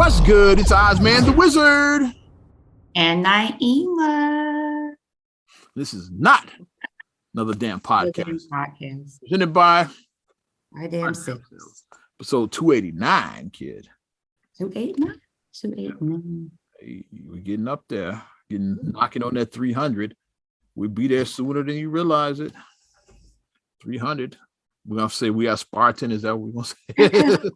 What's good? It's Ozman the Wizard. And Naima. This is not another damn podcast. Presented by My damn six. Episode 289, kid. 289? 289. Hey, we're getting up there, knocking on that 300. We'll be there sooner than you realize it. 300. We're going to say we are Spartan. Is that what we're going to say?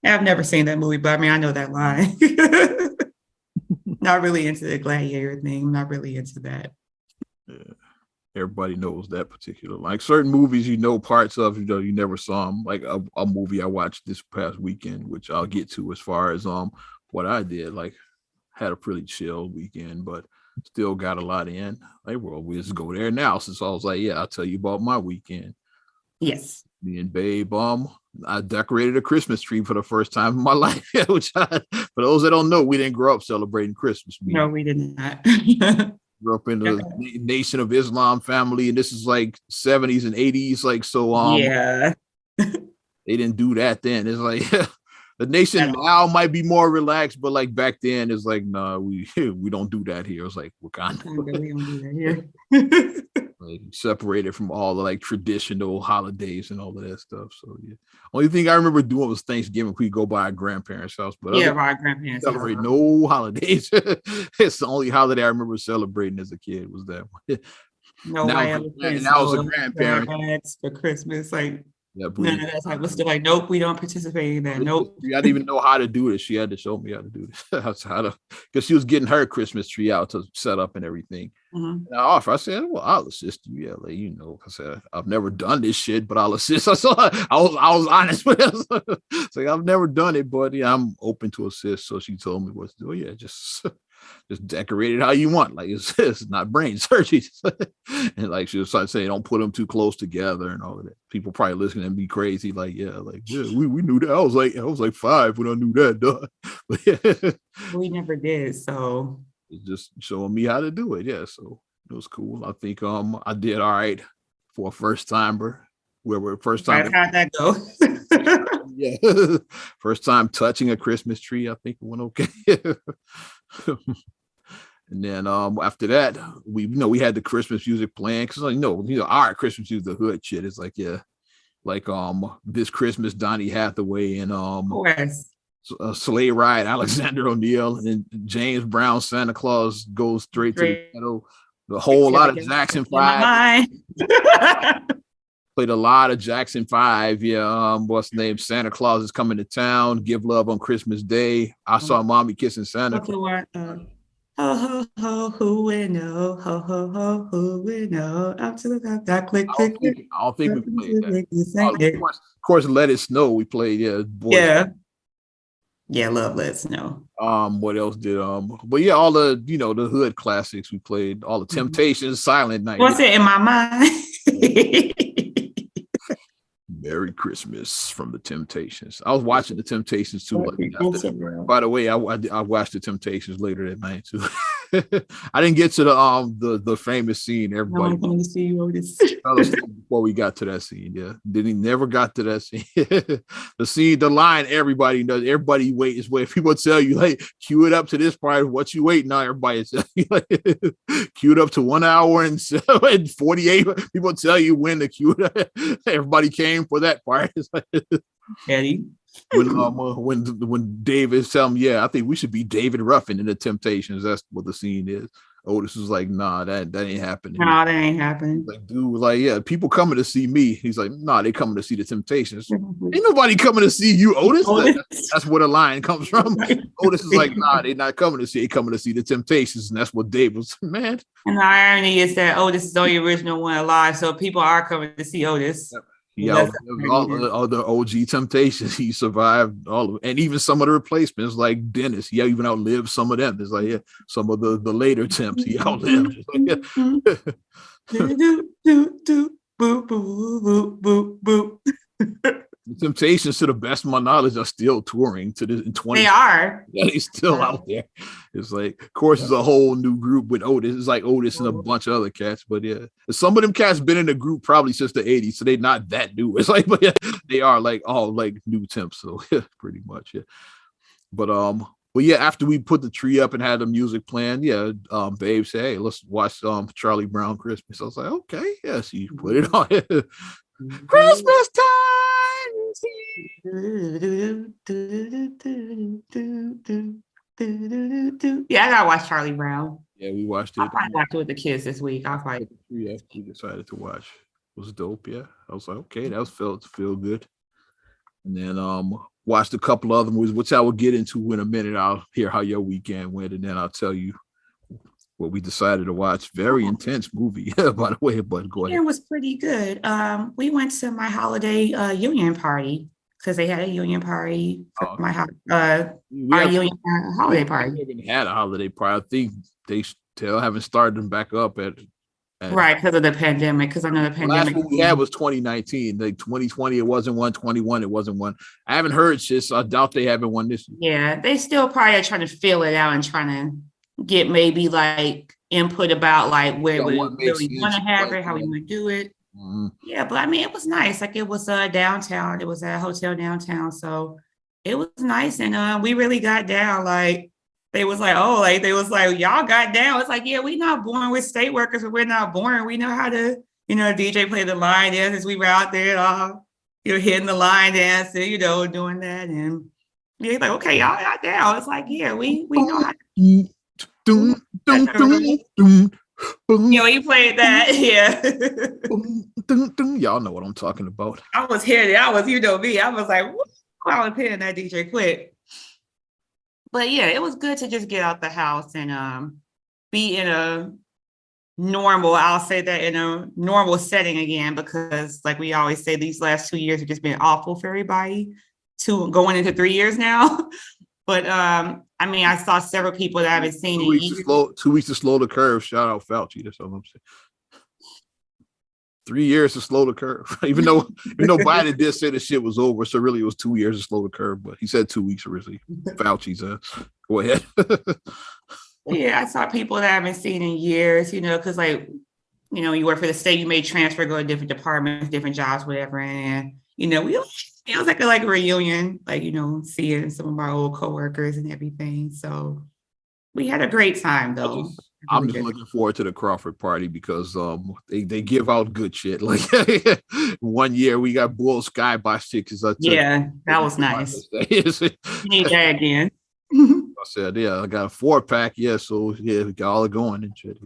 I've never seen that movie, but I mean, I know that line. Not really into the gladiator thing. Not really into that. Yeah. Everybody knows that particular, like certain movies, parts of, you never saw them. Like a movie I watched this past weekend, which I'll get to as far as what I did. Like, had a pretty chill weekend, but still got a lot in. Like, well, we just go there now. Since I was like, yeah, I'll tell you about my weekend. Yes. Me and Babe, I decorated a Christmas tree for the first time in my life. Which for those that don't know, we didn't grow up celebrating Christmas. No, we did not. Grew up in the Nation of Islam family, and this is like 70s and 80s. Like, so yeah, they didn't do that then. It's like the nation now might be more relaxed, but like back then, it's like, nah, we don't do that here. It's like Wakanda. We don't do that here. Like, separated from all the like traditional holidays and all of that stuff. So yeah, only thing I remember doing was Thanksgiving. We go by our grandparents' house, but yeah, by our grandparents' house. Celebrate no holidays. It's the only holiday I remember celebrating as a kid was that one. Now was a grandparent for Christmas, like. Yeah, none of that type of stuff. Like, nope, we don't participate in that. Nope. I didn't even know how to do this. She had to show me how to do this. Because she was getting her Christmas tree out to set up and everything. Mm-hmm. And I said, well, I'll assist you. Yeah, like, I said, I've never done this shit, but I'll assist. I was honest with her. It's like, I've never done it, but yeah, I'm open to assist. So she told me what to do. Yeah, just decorate it how you want. Like, it's not brain surgery. And like she was trying to say, don't put them too close together and all of that. People probably listening and be crazy. Like, yeah, we knew that. I was like 5 when I knew that. Duh. But yeah, we never did. So it's just showing me how to do it. Yeah, so it was cool. I think I did all right for a first timer. First time. How'd that go? Yeah, first time touching a Christmas tree. I think it went okay. And then after that, we had the Christmas music playing because our Christmas music, the hood shit is like, yeah, like This Christmas, Donny Hathaway and Sleigh Ride, Alexander O'Neal and James Brown, Santa Claus goes straight to the middle. The whole lot of Jackson 5. Played a lot of Jackson 5. Yeah, what's the name? Santa Claus is coming to town. Give love on Christmas Day. I saw Mommy kissing Santa. Ho ho ho, who we know? Ho ho ho, who we know? Up to the top, click. I don't think we played that. Of course, Let It Snow. We played. Yeah, boys. Yeah. Love Let It Snow. What else did But yeah, all the the hood classics we played. All the Temptations, Silent Night. What's it in my mind? Merry Christmas from the Temptations. I was watching the Temptations too. By the way, I watched the Temptations later that night too. I didn't get to the famous scene. Everybody coming to see you, Otis. Before we got to that scene, yeah, never got to that scene. The line everybody knows. Everybody waits. Where people tell you, like, cue it up to this part. What you waiting on? Everybody tell you, like, cue it up to 1 hour and 48. People tell you when to cue it. Everybody came for that part. Eddie. When David is telling me, yeah, I think we should be David Ruffin in the Temptations. That's what the scene is. Otis was like, nah, that ain't happening. Nah, that ain't happening. Like, dude, like, yeah, people coming to see me. He's like, nah, they coming to see the Temptations. Ain't nobody coming to see you, Otis. That's where the line comes from. Otis is like, nah, they not coming to see. They coming to see the Temptations, and that's what David was. Man. And the irony is that Otis is the only original one alive, so people are coming to see Otis. Yep. Yeah, all the OG Temptations, he survived all of it. And even some of the replacements, like Dennis, he even outlived some of them. It's like, yeah, some of the later Temps he outlived. Like, yeah. The Temptations, to the best of my knowledge, are still touring to this in 20. They are. Yeah, they're still out there. It's like, of course, it's a whole new group with Otis. It's like Otis and a bunch of other cats. But yeah, some of them cats been in the group probably since the 80s, so they're not that new. It's like, but yeah, they are like all like new Temps. So yeah, pretty much, yeah. but yeah, after we put the tree up and had the music playing, yeah, babe said, "Hey, let's watch Charlie Brown Christmas." I was like, "Okay, yeah." So you put it on. Christmas time. Yeah, I gotta watch Charlie Brown. Yeah, we watched it. I'll probably watch it with the kids this week. I'll probably. Yeah, we decided to watch. It was dope. Yeah, I was like, okay, that was feel good. And then watched a couple other movies, which I will get into in a minute. I'll hear how your weekend went, and then I'll tell you what we decided to watch. Very intense movie, by the way, but go ahead. It was pretty good. We went to my holiday union party because they had a union party for our union holiday party. We haven't had a holiday party. I think they still haven't started them back up at right, because of the pandemic. Because I know the pandemic. Last one we had was 2019. Like 2020, it wasn't one. 21, it wasn't one. I haven't heard shit, so I doubt they haven't one this year. Yeah, they still probably are trying to feel it out and trying to get maybe like input about like where we really want to have it, how we want to do it. Mm-hmm. Yeah, but I mean, it was nice. Like it was downtown. It was at a hotel downtown, so it was nice, and we really got down. Like they was like, oh, like they was like, y'all got down. It's like, yeah, we not born with state workers, but we're not born. We know how to, DJ play the line dances. We were out there, hitting the line dance, doing that, and yeah, like, okay, y'all got down. It's like, yeah, we know how. He played that. Yeah. Y'all know what I'm talking about. I was hearing it. I was, me. I was like, what? I was hearing that DJ quick. But yeah, it was good to just get out the house and be in a normal, I'll say that, in a normal setting again, because like we always say, these last 2 years have just been awful for everybody. Going into 3 years now. But I mean, I saw several people that I haven't seen 2 weeks. 2 weeks to slow the curve. Shout out Fauci. That's all I'm saying. 3 years to slow the curve. even though Biden did say the shit was over, so really it was 2 years to slow the curve. But he said 2 weeks originally. Fauci's go ahead. Yeah, I saw people that I haven't seen in years. Because like, you work for the state, you may transfer, go to different departments, different jobs, whatever, and it was like a reunion, like, seeing some of our old coworkers and everything. So we had a great time, though. I'm just looking forward to the Crawford party because they give out good shit. Like 1 year we got Bull Sky by 6. Yeah, that was nice. You need that again. I said, yeah, I got a 4-pack. Yeah, so yeah, we got all it going and shit.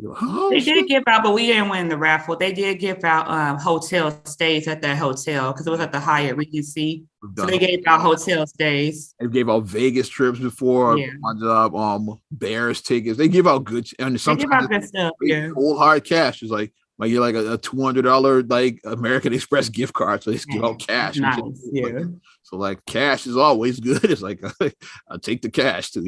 They did give out, but we didn't win the raffle. They did give out hotel stays at that hotel because it was at the Hyatt Regency. So they gave out hotel stays. They gave out Vegas trips before. Yeah. My job, Bears tickets. They give out good, and sometimes they give out good stuff. Yeah, cold hard cash is like you're like a $200 like American Express gift card, so they give out cash. Nice. Yeah. So like cash is always good. It's like I'll take the cash too.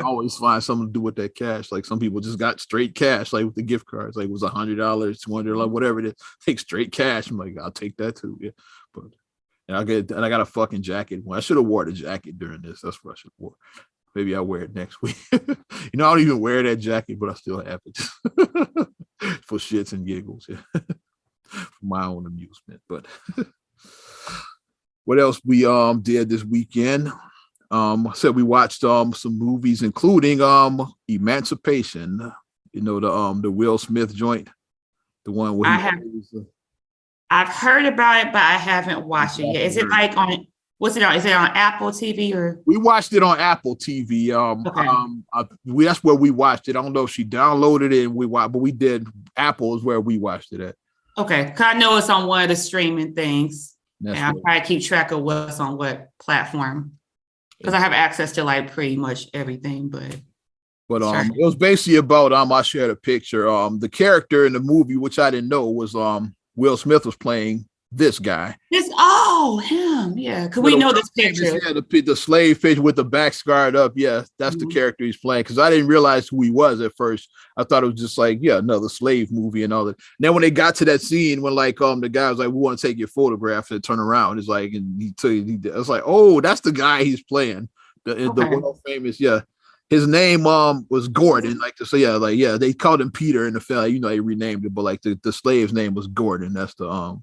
Always find something to do with that cash. Like some people just got straight cash, like with the gift cards. Like it was $100, $200, whatever it is. Take straight cash. I'm like, I'll take that too. Yeah, but and I got a fucking jacket. Well, I should have wore the jacket during this. That's what I should have wore. Maybe I'll wear it next week. I don't even wear that jacket, but I still have it for shits and giggles. Yeah. For my own amusement. But what else we did this weekend? Said we watched some movies, including Emancipation. The Will Smith joint, the one where I've heard about it, but I haven't watched it yet. Is it like on? What's it on? Is it on Apple TV or? We watched it on Apple TV. Okay. That's where we watched it. I don't know if she downloaded it and we watched, but we did. Apple is where we watched it at. Okay, cause I know it's on one of the streaming things, and I try to keep track of what's on what platform, because I have access to like pretty much everything. But it was basically about I shared a picture. The character in the movie, which I didn't know, was Will Smith was playing this guy. Him, yeah. Because we know this picture. Yeah, the slave fish with the back scarred up. Yeah, that's the character he's playing. Because I didn't realize who he was at first. I thought it was just like, another slave movie and all that. And then when they got to that scene when the guy was like, "We want to take your photograph," and turn around, it's like, and I was like, "Oh, that's the guy he's playing." The world famous, His name was Gordon. They called him Peter in the film. They renamed it, but like the slave's name was Gordon. That's the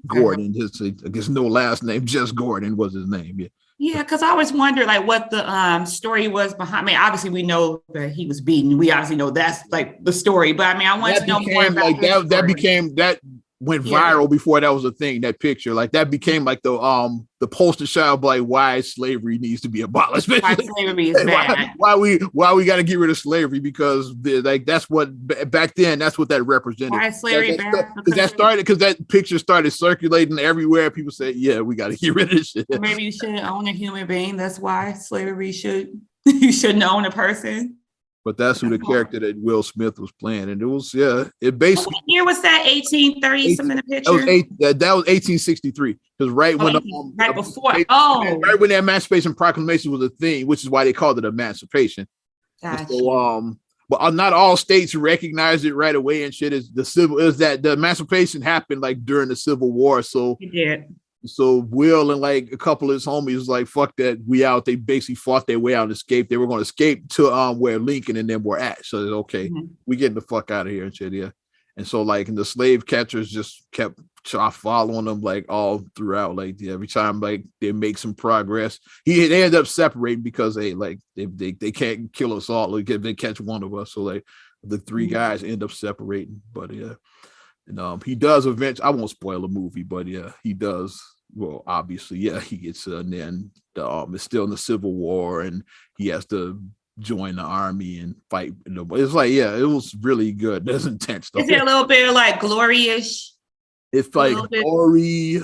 Gordon. Just I guess no last name, just Gordon was his name. Yeah. Yeah, because I always wondered like what the story was behind. I mean, obviously we know that he was beaten. We obviously know that's like the story. But I mean, I wanted to know more about like his that became that went viral before that was a thing. That picture, like that became like the poster child, like why slavery needs to be abolished. Why slavery is bad. Why we got to get rid of slavery, because like that's what back then that's what that represented. Why is slavery bad? Because that picture started circulating everywhere. People said, yeah, we got to get rid of this shit. Or maybe you shouldn't own a human being. That's why slavery you shouldn't own a person. But that's who the character that Will Smith was playing, and it was it basically. What year was that? 1830 something. The picture. That was 1863. Because right when the Emancipation Proclamation was a thing, which is why they called it Emancipation. Gotcha. So but not all states recognized it right away and shit. Is that the Emancipation happened like during the Civil War, so it did. So Will and like a couple of his homies was like, fuck that, we out. They basically fought their way out and escaped. They were going to escape to where Lincoln and them were at. So okay, we getting the fuck out of here and shit, yeah. And so like, and the slave catchers just kept following them like all throughout. Like every time like they make some progress, they end up separating because they can't kill us all. Like if they catch one of us, so like the three guys end up separating. But yeah. And he does eventually, I won't spoil the movie, but yeah, he does. Well, obviously, yeah, he gets and then it's still in the Civil War and he has to join the army and fight. It's like, yeah, it was really good. That's intense stuff. Is it a little bit like glory-ish? It's like glory.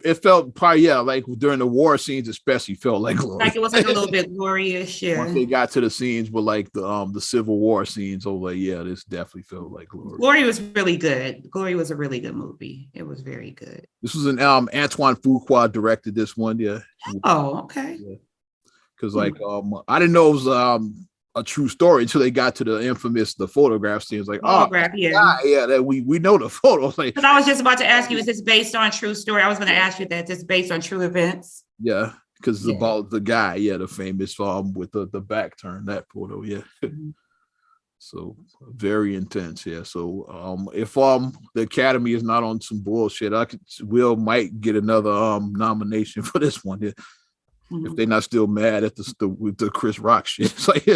It felt probably, like during the war scenes, especially felt like glory. Like it was like a little bit glory-ish, yeah. Once they got to the scenes with like the Civil War scenes, this definitely felt like glory. Glory was really good. Glory was a really good movie. It was very good. This was an Antoine Fuqua directed this one, yeah. Oh, okay. Because I didn't know it was a true story until they got to the infamous photograph scene. It's like, that we know the photos. Like, because I was just about to ask you, is this based on true story? I was going to ask you that this based on true events. Yeah, because it's about the guy, the famous with the back turn, that photo, yeah. So very intense, yeah. So if the Academy is not on some bullshit, Will might get another nomination for this one, yeah. If they're not still mad at with the Chris Rock shit, it's like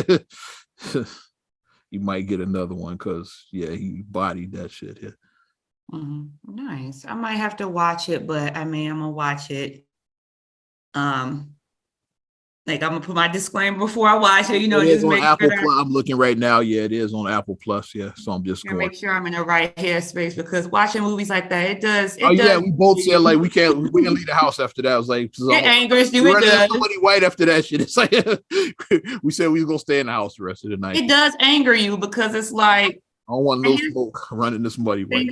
he might get another one because he bodied that shit. Yeah. Nice. I might have to watch it, but I mean, I'm gonna watch it. Like I'm gonna put my disclaimer before I watch it. Just make Apple sure I'm looking right now. Yeah, it is on Apple Plus. Yeah, so I'm just going to make sure I'm in the right headspace because watching movies like that, it does. We both said like we can't leave the house after that. I was like, it angers you. It does. Somebody white after that shit. It's like we said we was gonna stay in the house the rest of the night. It does anger you because it's like I don't want no smoke running this muddy way.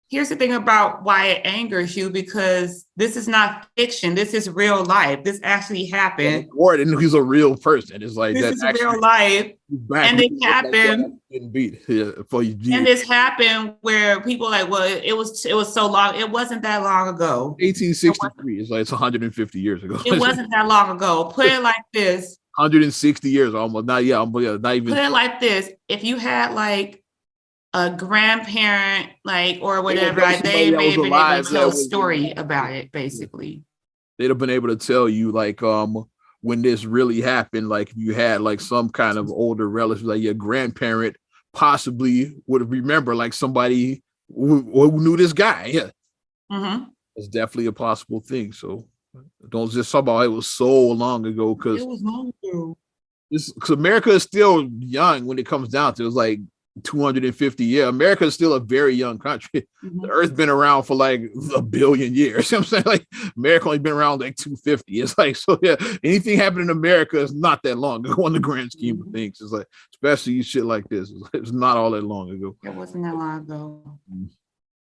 Here's the thing about why it angers you, because this is not fiction. This is real life. This actually happened. Gordon, he's a real person. It's like this is real life. And it happened. And this happened where people like, well, it was so long. It wasn't that long ago. 1863 is like it's 150 years ago. It wasn't that long ago. Put it like this. 160 years almost. Not even. Put it like this. If you had like a grandparent, or whatever, they may have been able to tell a story about it, basically. They'd have been able to tell you, when this really happened, if you had, some kind of older relative, like your grandparent possibly would remember, somebody who knew this guy. Yeah. It's definitely a possible thing. So don't just talk about it was so long ago, because it was long ago. Because America is still young when it comes down to it. It's like 250 years. America is still a very young country. The Earth's been around for like a billion years. You know what I'm saying? Like America only been around like 250. It's like, so yeah, anything happened in America is not that long ago in the grand scheme of things. It's like, especially shit like this. It's not all that long ago. It wasn't that long ago.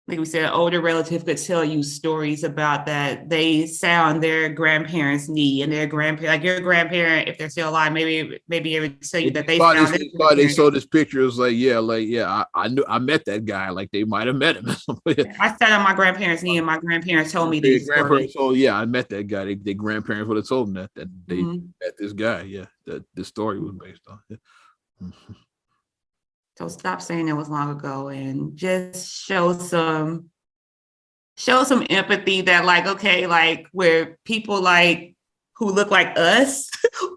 Like we said, an older relative could tell you stories about that they sound their grandparents' knee, and their grandparent, like your grandparent, if they're still alive, maybe it would tell you that they saw this picture. It was I met that gumet like they might have met him. I sat on my grandparents' knee, and my grandparents told me these stories. So I met that guy. Their grandparents would have told them that they met this guy. Yeah, that this story was based on. Yeah. So stop saying it was long ago and just show some show some empathy that like, okay, like where people like who look like us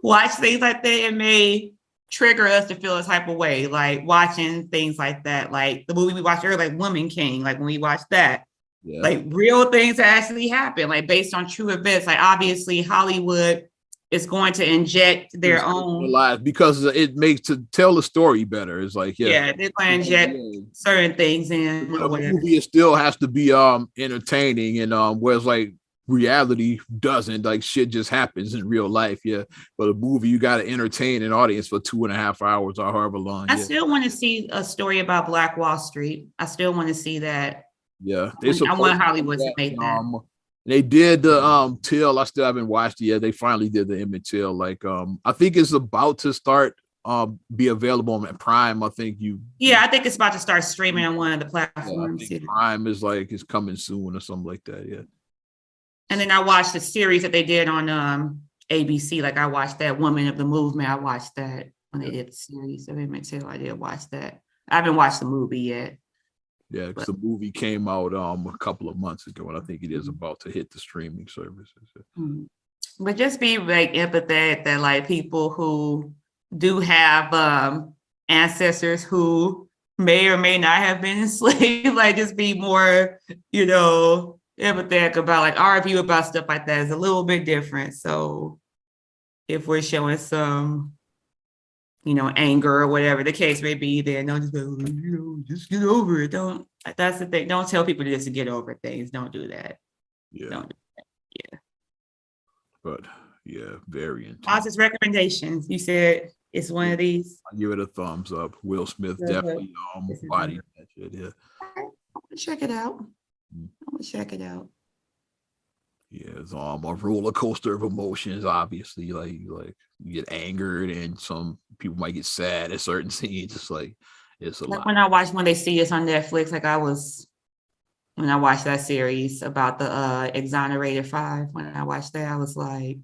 watch things like that, it may trigger us to feel a type of way, like watching things like that. Like the movie we watched earlier, like Woman King, like when we watched that, like real things that actually happen, like based on true events. Like obviously Hollywood is going to inject their own lives because it makes to tell the story better. It's like, they're going to inject certain things in. But a movie, it still has to be entertaining, and whereas like reality doesn't, like shit just happens in real life. But a movie, you got to entertain an audience for 2.5 hours or however long. I still want to see a story about Black Wall Street. I still want to see that. I want Hollywood to make that. They did the Till. I still haven't watched it yet. They finally did the Emmett Till. Like I think it's about to start be available on Prime. I think I think it's about to start streaming on one of the platforms. I think Prime is coming soon or something like that. And then I watched the series that they did on ABC. Like I watched that Woman of the Movement. I watched that when they did the series of Emmett Till. I did watch that. I haven't watched the movie yet. Yeah, because the movie came out a couple of months ago, and I think it is about to hit the streaming services. But just be like empathetic that like people who do have ancestors who may or may not have been enslaved, like just be more, empathetic about like our view about stuff like that is a little bit different. So if we're showing some anger or whatever the case may be, then don't just get over it. That's the thing. Don't tell people just to get over things. Don't do that. Don't do that. But very intense. Positive recommendations. You said it's one of these. I give it a thumbs up. Will Smith definitely bodied that shit. Yeah. I'm gonna check it out. Yeah, it's a roller coaster of emotions. Obviously, like you get angered, and some people might get sad at certain scenes. It's like it's a lot. When I watched When They See Us on Netflix, when I watched that series about the exonerated 5. When I watched that, I was like,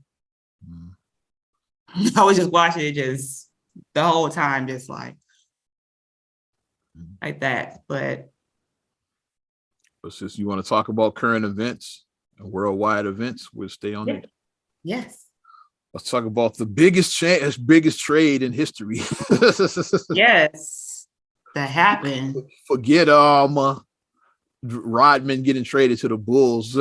I was just watching it just the whole time, just like that. But since you want to talk about current events, worldwide events, we'll stay on it. Yes. Let's talk about the biggest trade in history. Yes, that happened. Forget Rodman getting traded to the Bulls.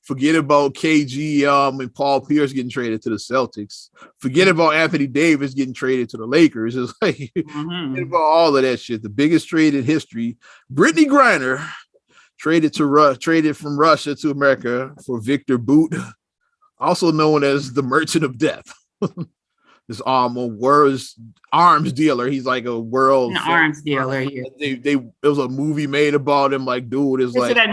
Forget about KG and Paul Pierce getting traded to the Celtics. Forget about Anthony Davis getting traded to the Lakers. It's like forget about all of that shit. The biggest trade in history. Brittany Griner traded from Russia to America for Victor Boot, also known as the Merchant of Death. This a world's arms dealer. He's like a world arms dealer. Yeah. There was a movie made about him. Like, dude is like that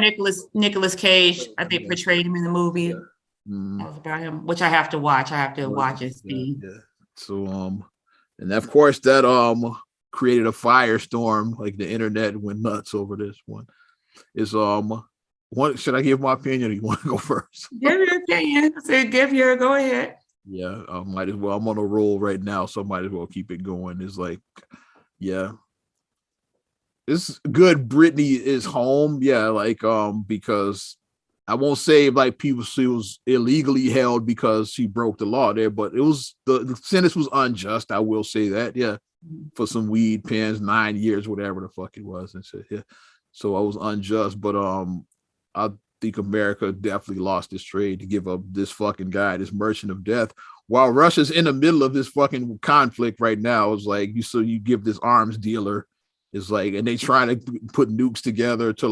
Nicolas Cage. I think portrayed him in the movie. That was about him, which I have to watch. I have to watch and see. Yeah. So and of course that created a firestorm. Like the internet went nuts over this one. Is should I give my opinion or you want to go first? Give your opinion. Go ahead. Yeah, I might as well. I'm on a roll right now, so I might as well keep it going. It's like, it's good. Brittany is home. Because I won't say like she was illegally held because she broke the law there, but it was the sentence was unjust. I will say that. Yeah, for some weed pens, 9 years, whatever the fuck it was, and shit. Yeah. So I was unjust, but I think America definitely lost this trade to give up this fucking guy, this Merchant of Death, while Russia's in the middle of this fucking conflict right now. It's like you give this arms dealer, it's like, and they trying to put nukes together to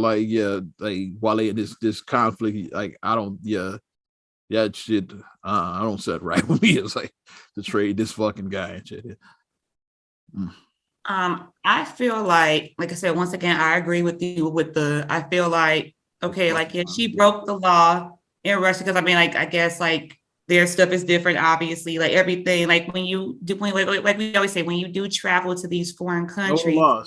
while they in this conflict. Like I don't shit. I don't set right with me. It's like to trade this fucking guy and shit. I feel like I said, once again, I agree with you I feel like, okay, she broke the law in Russia because I guess their stuff is different, obviously, like everything, like when you do, like we always say, when you do travel to these foreign countries, no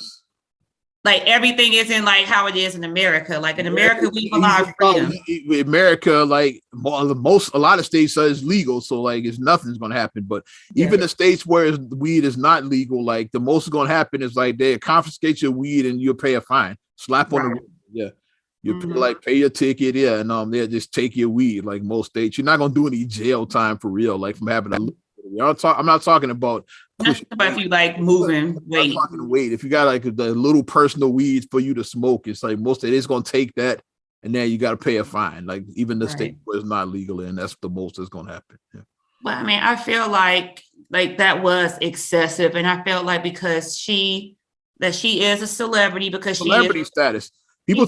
like everything isn't like how it is in America. Like in America, we have a lot of freedom. America, a lot of states is legal, so nothing's gonna happen. But even the states where weed is not legal, like the most is gonna happen is they confiscate your weed and you'll pay a fine, slap on the You pay your ticket, yeah, and they'll just take your weed. Like most states, you're not gonna do any jail time for real. Like from having a, I'm not talking about. That's about you like moving weight. I'm talking weight. If you got like the little personal weeds for you to smoke, it's like most of it's gonna take that, and then you got to pay a fine. Like even the state where it's not legal, and that's the most that's gonna happen. Yeah. But I mean, I feel like that was excessive, and I felt like because she is a celebrity because celebrity status. People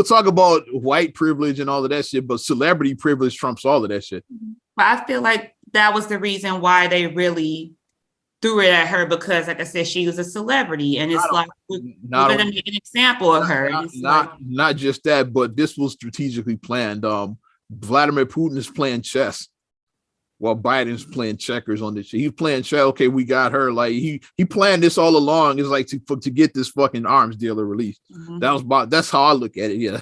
talk about white privilege and all of that shit, but celebrity privilege trumps all of that shit. But I feel like that was the reason why they really threw it at her, because like I said, she was a celebrity, and it's like we're gonna make an example of her. Not just that, but this was strategically planned. Vladimir Putin is playing chess while Biden's playing checkers on this shit. He's playing chess. Okay, we got her. Like he planned this all along. It's like to get this fucking arms dealer released. That's how I look at it. Yeah.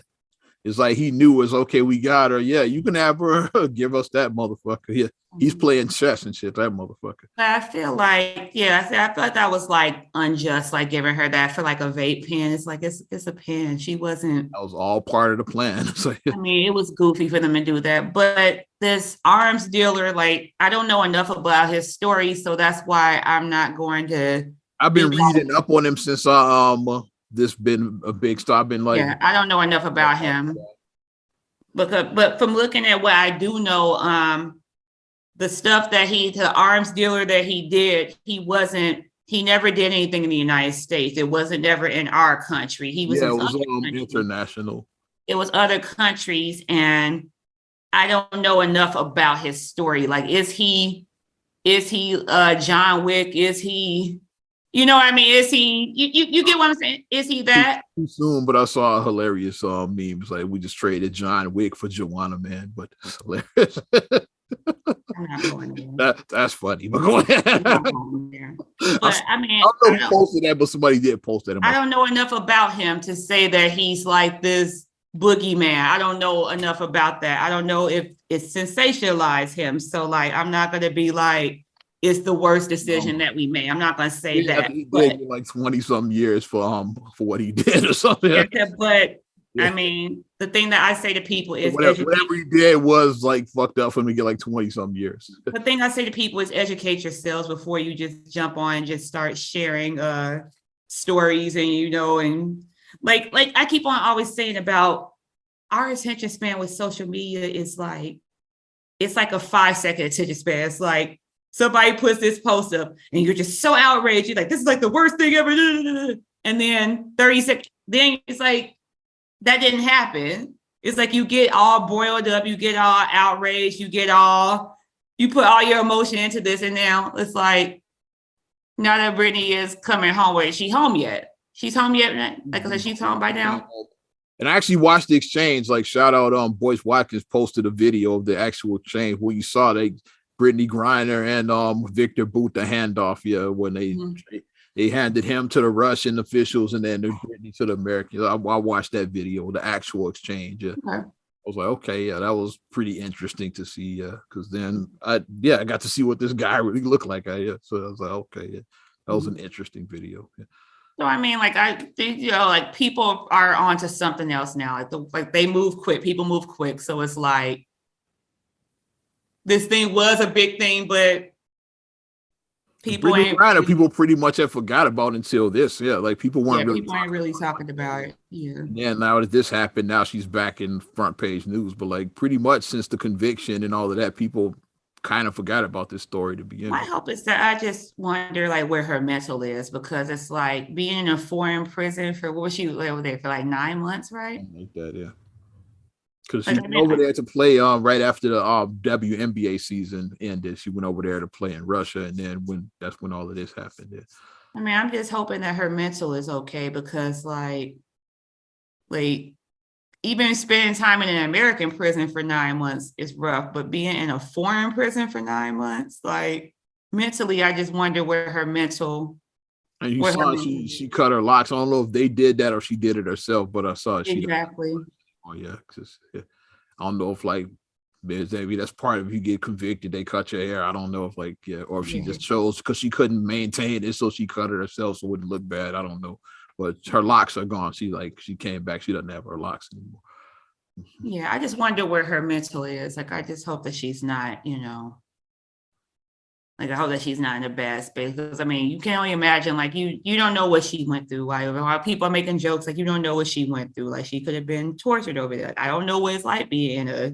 It's like he knew it was okay, we got her. Yeah, you can have her. Give us that motherfucker. Yeah, he's playing chess and shit, that motherfucker. I feel like, I feel like that was like unjust, like giving her that for like a vape pen. It's like it's a pen. She wasn't. That was all part of the plan. I mean, it was goofy for them to do that. But this arms dealer, like, I don't know enough about his story, so that's why I'm not going to. I've been reading up on him since this been a big star. I've been like, I don't know enough about him, but from looking at what I do know, the stuff that the arms dealer that he did, he never did anything in the United States. It wasn't never in our country. He was, it was international. It was other countries, and I don't know enough about his story. Like, is he John Wick? Is he? You know what I mean? Is he, you get what I'm saying? Is he that? Too soon, but I saw a hilarious memes like we just traded John Wick for Joanna Man, but it's hilarious. I'm not going there. That's funny, but go ahead. I'm not going there. But I mean, I don't know who posted that, but somebody did post that. I don't know enough about him to say that he's like this boogeyman. I don't know enough about that. I don't know if it's sensationalized him. So like, I'm not going to be like, it's the worst decision that we made. I'm not going to say that. He did like 20-something years for what he did or something. But I mean, the thing that I say to people is whatever he did was like fucked up for him to get like 20-something years. The thing I say to people is educate yourselves before you just jump on and just start sharing stories, and and like I keep on always saying about our attention span with social media is like, it's like a 5-second attention span. It's like, somebody puts this post up and you're just so outraged. You're like, this is like the worst thing ever. And then 30 seconds, then it's like, that didn't happen. It's like you get all boiled up, you get all outraged, you put all your emotion into this. And now it's like, now that Brittany is coming home, is she home yet? She's home yet? Like I said, she's home by now. And I actually watched the exchange, like shout out Boyce Watkins posted a video of the actual exchange where you saw Brittany Griner and Victor Boot the handoff, when they handed him to the Russian officials and then Brittany to the Americans. I watched that video, the actual exchange. Okay. I was like, okay, that was pretty interesting to see, because then I got to see what this guy really looked like. So I was like, okay, that was an interesting video. Yeah. So I mean, like I think like people are onto something else now. Like they move quick. People move quick, so it's like, this thing was a big thing, but people pretty much have forgot about until this. Yeah, like people weren't really talking about it. Yeah. Yeah, now that this happened, now she's back in front page news. But like pretty much since the conviction and all of that, people kind of forgot about this story to begin with. My hope is that I just wonder like where her mental is, because it's like being in a foreign prison for what was she over there for like 9 months, right? Something like that, yeah. Because she went over there to play right after the WNBA season ended. She went over there to play in Russia, and then that's when all of this happened. Yeah. I mean, I'm just hoping that her mental is okay, because like even spending time in an American prison for 9 months is rough, but being in a foreign prison for 9 months, like mentally, I just wonder where her mental. And you saw she cut her locks. I don't know if they did that or she did it herself, but I saw it. Exactly. Oh yeah, I don't know if like maybe that's part of, if you get convicted, they cut your hair. I don't know if or if she just chose because she couldn't maintain it, so she cut it herself so it wouldn't look bad. I don't know, but her locks are gone. She came back. She doesn't have her locks anymore. Yeah, I just wonder where her mental is. Like, I just hope that she's not, like, I hope that she's not in a bad space. Because I mean, you can only imagine, like, you don't know what she went through. Like, a lot of people are making jokes, like, you don't know what she went through. Like, she could have been tortured over there. I don't know what it's like being in a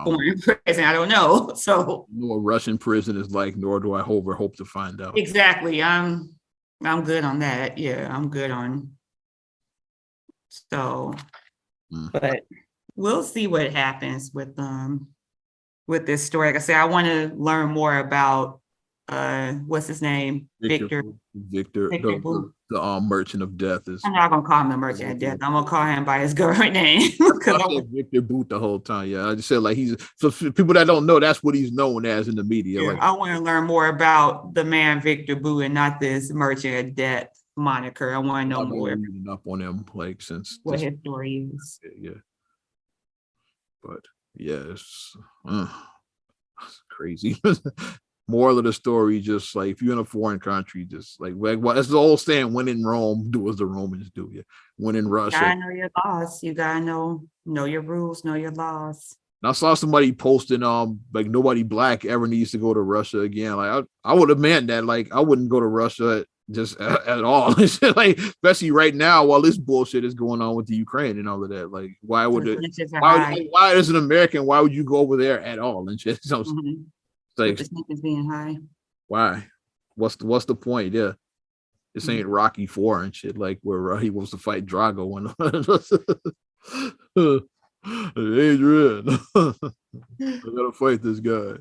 foreign prison. I don't know. So, what Russian prison is like, nor do I hope to find out. Exactly. I'm good on that. Yeah, I'm good on. So, but we'll see what happens with this story. Like I said, I want to learn more about what's his name? Victor, the Merchant of Death is. I'm not gonna call him the Merchant of Death. I'm gonna call him by his government name. I said Victor Boot the whole time. Yeah, I just said, like, he's, so people that don't know, that's what he's known as in the media. Yeah, like, I want to learn more about the man Victor Boot and not this Merchant of Death moniker. I want to know more. Reading up on him, like, since what his story is. Yeah, but yeah, it's crazy. Moral of the story, just like, if you're in a foreign country, just like what that's the old saying, when in Rome, do as the Romans do. Yeah, when in Russia, you gotta know your laws. You gotta know your rules, know your laws. And I saw somebody posting, like, nobody black ever needs to go to Russia again. Like, I would have meant that, like, I wouldn't go to Russia just at all. Like, especially right now while this bullshit is going on with the Ukraine and all of that. Like, why as an American, why would you go over there at all and shit? So, like, the snake is being high. Why? What's the point? Yeah, this ain't Rocky 4 and shit, like, where he wants to fight Drago. Adrian, I gotta fight this guy.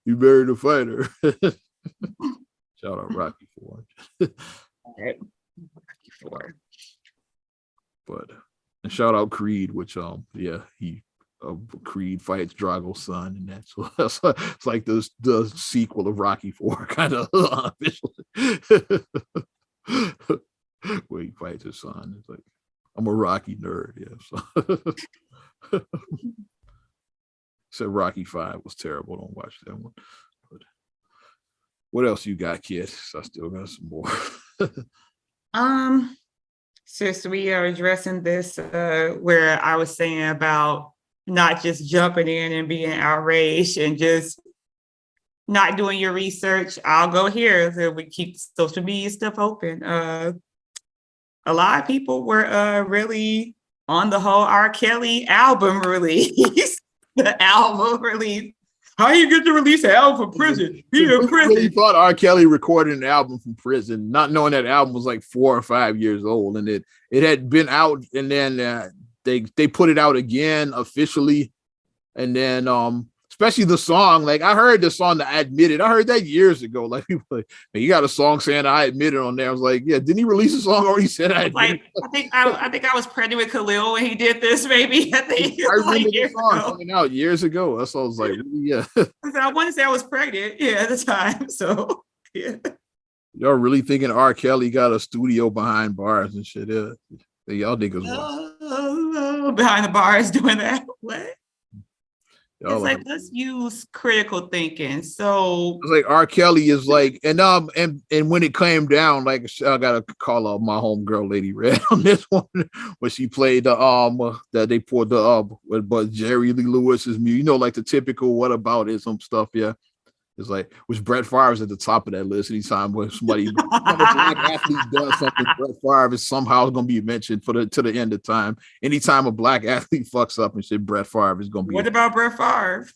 You buried the fighter. Shout out Rocky 4. Rocky 4. But and shout out Creed, which Creed fights Drago's son, and that's it's like the sequel of Rocky 4, kind of unofficially. Where he fights his son. It's like, I'm a Rocky nerd, yeah. So said Rocky 5 was terrible. Don't watch that one. But what else you got, kid? I still got some more. Since we are addressing this, where I was saying about not just jumping in and being outraged and just not doing your research, I'll go here. So we keep social media stuff open. A lot of people were really on the whole R. Kelly album release. The album release. How you get to release an album from prison? He in prison. Really thought R. Kelly recorded an album from prison, not knowing that album was like 4 or 5 years old, and it had been out, and then they put it out again officially, and then especially the song. Like, I heard the song that I admitted. I heard that years ago. Like, people like, you got a song saying I admitted on there. I was like, yeah, didn't he release a song already said I admitted? Like, I think I was pregnant with Khalil when he did this, maybe. I remember like the song coming out years ago. That's what I was like, yeah. I want to say I was pregnant, at the time. So yeah. Y'all really thinking R. Kelly got a studio behind bars and shit? Yeah. Y'all niggas behind the bars doing that. What? It's like, let's use critical thinking. So it's like R. Kelly is like, and when it came down, like, I gotta call out my homegirl Lady Red on this one, when she played the that they poured but Jerry Lee Lewis's music, like the typical whataboutism stuff. Yeah, it's like, which Brett Favre is at the top of that list. Anytime when somebody a black athlete does something, Brett Favre is somehow going to be mentioned to the end of time. Anytime a black athlete fucks up and shit, Brett Favre is going to be. What about Brett Favre?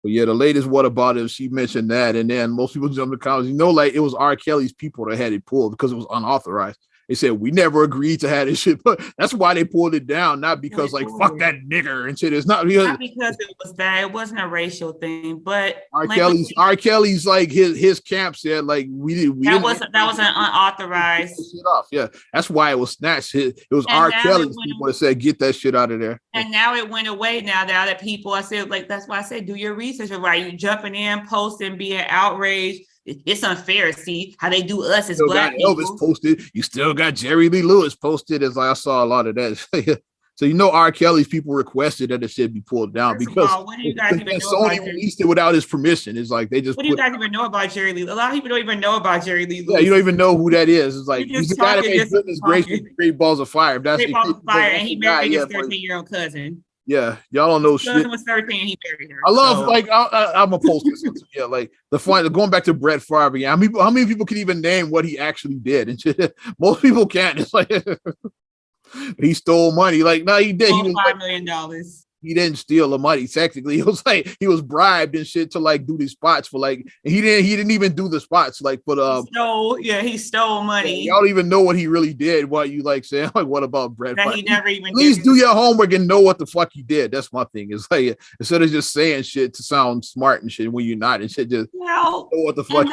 But yeah, the latest what about it? She mentioned that, and then most people jump in the comments. Like, it was R. Kelly's people that had it pulled because it was unauthorized. They said, we never agreed to have this shit, but that's why they pulled it down, not because fuck that nigger and shit. It's not because it was that. It wasn't a racial thing, but R. Kelly's like his camp said, like, that was an unauthorized shit off. Yeah, that's why it was snatched. It was R. Kelly's people that said, get that shit out of there. And now it went away. Now that other people, I said, like, that's why I said, do your research. Right, you jumping in, posting, being outraged. It's unfair. See how they do us as black people. Elvis posted. You still got Jerry Lee Lewis posted. As I saw a lot of that. So R. Kelly's people requested that it should be pulled down. First because all, what do you guys even know Sony released it without his permission. It's like they just. What do you guys even know about Jerry Lee? A lot of people don't even know about Jerry Lee. Yeah, you don't even know who that is. It's like he's the guy that made Goodness Gracious, Great Balls of Fire. Great Balls of Fire, and he married his 13-year-old cousin. Yeah, y'all don't know shit. Cousin was 13, he married her. I love I'm a post this. Yeah, like the fun going back to Brett Favre. Yeah, how many people can even name what he actually did? And shit, most people can't. It's like he stole money. Like no, he did. He was $5 million. He didn't steal the money. Technically, it was like he was bribed and shit to like do these spots for like. He didn't even do the spots like for the. He stole money. Y'all don't even know what he really did. What you like saying? Like what about Brett? That he never even. At least do your homework and know what the fuck he did. That's my thing. It's like instead of just saying shit to sound smart and shit when you're not and shit. Just know what the fuck.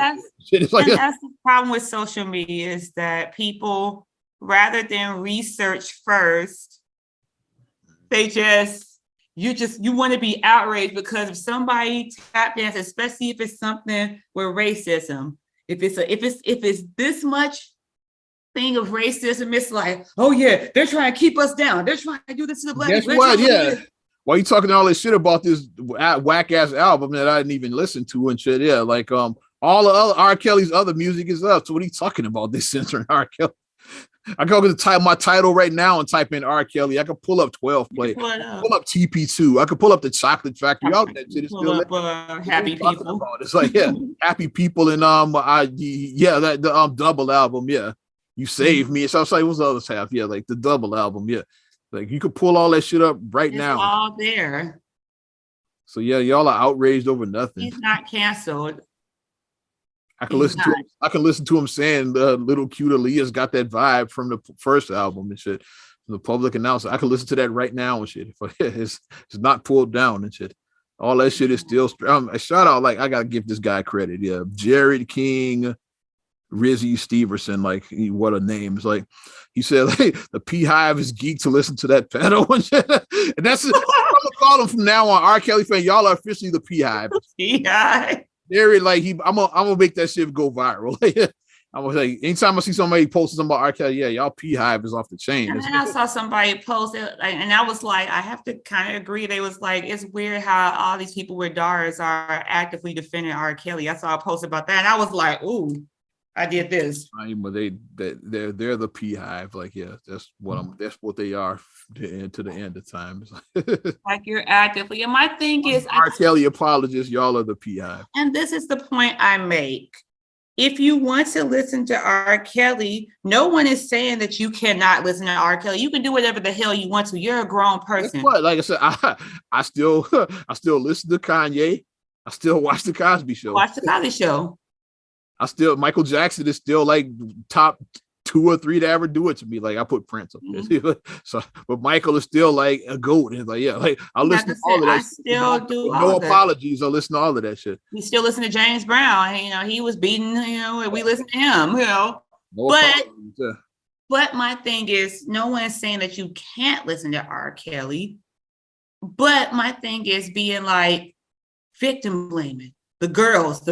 Shit. It's like that's the problem with social media is that people rather than research first, they you want to be outraged because if somebody tap dance, especially if it's something with racism, if it's this much thing of racism, it's like, oh yeah, they're trying to keep us down. They're trying to do this to the black people. Guess what? Yeah. Why you talking all this shit about this whack ass album that I didn't even listen to and shit? Yeah, like all the other R. Kelly's other music is up. So what are you talking about? This censoring R. Kelly. I go to type my title right now and type in R. Kelly. I can pull up 12 Play, pull up TP2. I could pull up the Chocolate Factory. All that shit is still Happy People. It's like Happy People and the double album. Yeah, You Saved Me. So I was like, what's the other half? Yeah, like the double album. Yeah, like you could pull all that shit up right now. It's all there. So yeah, y'all are outraged over nothing. He's not canceled. I can listen to him saying Little Cute Aaliyah's got that vibe from the first album and shit. From the Public Announcer. I can listen to that right now and shit. It's not pulled down and shit. All that shit is still a shout out. Like I gotta give this guy credit. Yeah, Jared King, Rizzy Steverson. Like what a name! It's like he said. Like the P Hive is geek to listen to that pedal and shit. And that's I'm gonna call him from now on. R. Kelly fan, y'all are officially the P Hive. P Hive. Very like I'm gonna make that shit go viral. I was like, anytime I see somebody posting something about R. Kelly, yeah, y'all P Hive is off the chain. And then I saw somebody post it, and I was like, I have to kind of agree. They was like, it's weird how all these people with daughters are actively defending R. Kelly. I saw a post about that, and I was like, ooh, I did this. But they're the P Hive. Like, yeah, that's what they are to the end of time. Like you're actively. And my thing is, R. Kelly apologists, y'all are the P Hive. And this is the point I make. If you want to listen to R. Kelly, no one is saying that you cannot listen to R. Kelly. You can do whatever the hell you want to. You're a grown person. Like I said, I still listen to Kanye. I still watch the Cosby Show. Michael Jackson is still like top 2 or 3 to ever do it to me. Like I put Prince up there. Mm-hmm. So, but Michael is still like a goat. And like, yeah, like I listen to all of that. I still do. No apologies. I listen to all of that shit. We still listen to James Brown. He was beaten. We listen to him. But my thing is, no one is saying that you can't listen to R. Kelly. But my thing is being like victim blaming the girls.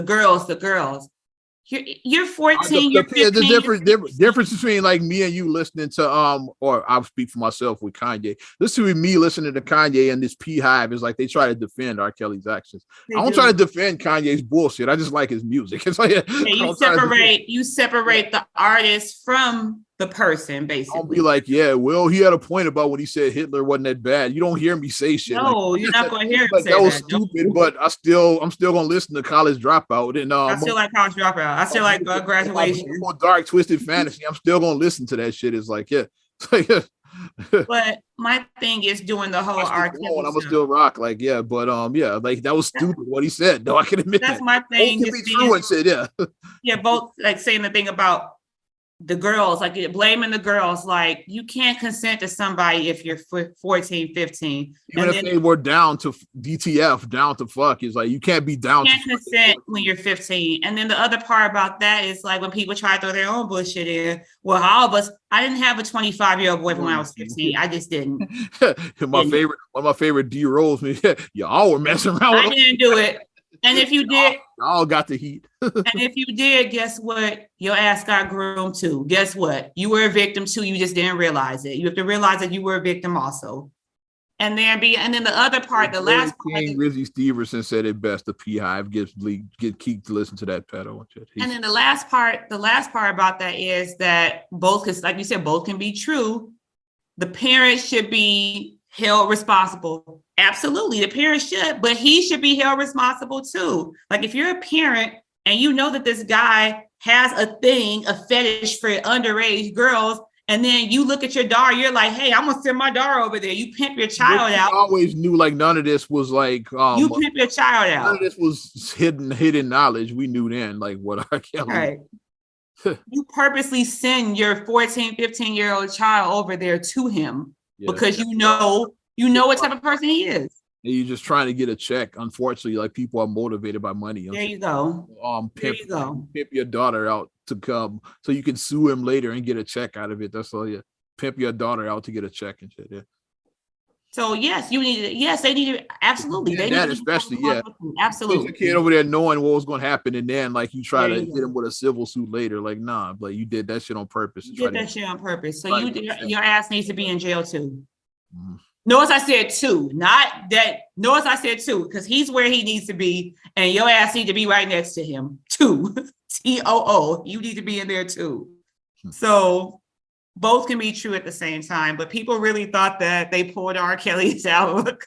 You're 14. The difference between like me and you listening to or I'll speak for myself with Kanye. Listen to me listening to Kanye and this P Hive is like they try to defend R. Kelly's actions. I don't try to defend Kanye's bullshit. I just like his music. It's like you separate the artist from the person, basically. I'll be like, yeah, well, he had a point about what he said Hitler wasn't that bad. You don't hear me say shit. No, you're not gonna hear him say that was stupid, but I'm still gonna listen to College Dropout and I still like College Dropout. I still like Graduation. More dark twisted fantasy. I'm still gonna listen to that shit. It's like, yeah. But my thing is doing the whole R. Kelly. I'm gonna still rock, like, yeah, but yeah, like that was stupid what he said. No, I can admit that's my thing. Both can be true and shit, yeah. Yeah, both like saying the thing about the girls, like blaming the girls, like you can't consent to somebody if you're 14, 15. Even if they were down to DTF, down to fuck, is like you can't be down to consent when you're 15. And then the other part about that is like when people try to throw their own bullshit in. Well, all of us, I didn't have a 25-year-old boyfriend when I was 15. I just didn't. One of my favorite D rolls, y'all were messing around with I didn't do it. And if you did, all got the heat. And if you did, guess what? Your ass got groomed too. Guess what? You were a victim too. You just didn't realize it. You have to realize that you were a victim also. And then the other part, the last part. Rizzy Steverson said it best. The Hive keep to listen to that pedal. And then the last part about that is that both, because like you said, both can be true. The parents should be held responsible. Absolutely, the parents should, but he should be held responsible too. Like if you're a parent and you know that this guy has a fetish for underage girls, and then you look at your daughter, you're like, hey, I'm gonna send my daughter over there. You pimp your child out. Always knew like none of this was like you pimp your child out. None of this was hidden knowledge. We knew then like what R. Kelly. Right. You purposely send your 14, 15-year-old child over there to him because you know what type of person he is. And you're just trying to get a check. Unfortunately, like people are motivated by money. There you go. Pimp your daughter out to come so you can sue him later and get a check out of it. That's all. Yeah, pimp your daughter out to get a check and shit. Yeah. So yes, they need to absolutely. They that need especially, absolutely. The kid over there knowing what was going to happen, and then like you try to hit him with a civil suit later. Like nah, like you did that shit on purpose. You did that shit on purpose. So your ass needs to be in jail too. Mm-hmm. Notice I said two, not that. Notice I said two because he's where he needs to be, and your ass need to be right next to him. Two, TOO. You need to be in there too. So both can be true at the same time, but people really thought that they pulled R. Kelly's album.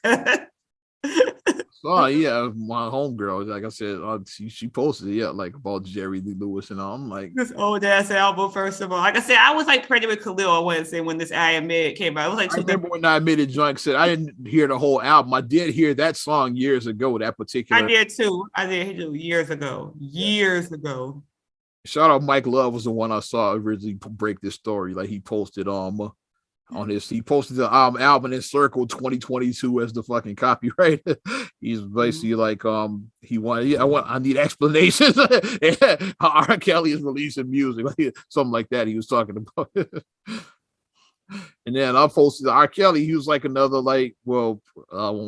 Oh yeah, my homegirl, like I said, she posted like about Jerry Lee Lewis and all. I'm like, this old ass album. First of all, like I said, I was like pregnant with Khalil. I want to say when this I Admit came out, I was like, I remember when I Admitted joint said I didn't hear the whole album. I did hear that song years ago. That particular, I did too. I did years ago. Shout out Mike Love was the one I saw originally break this story. Like he posted he posted the album in Circle 2022 as the fucking copyright. He's basically like I need explanations. R. Kelly is releasing music, something like that. He was talking about. And then I posted R. Kelly. He was like another I won't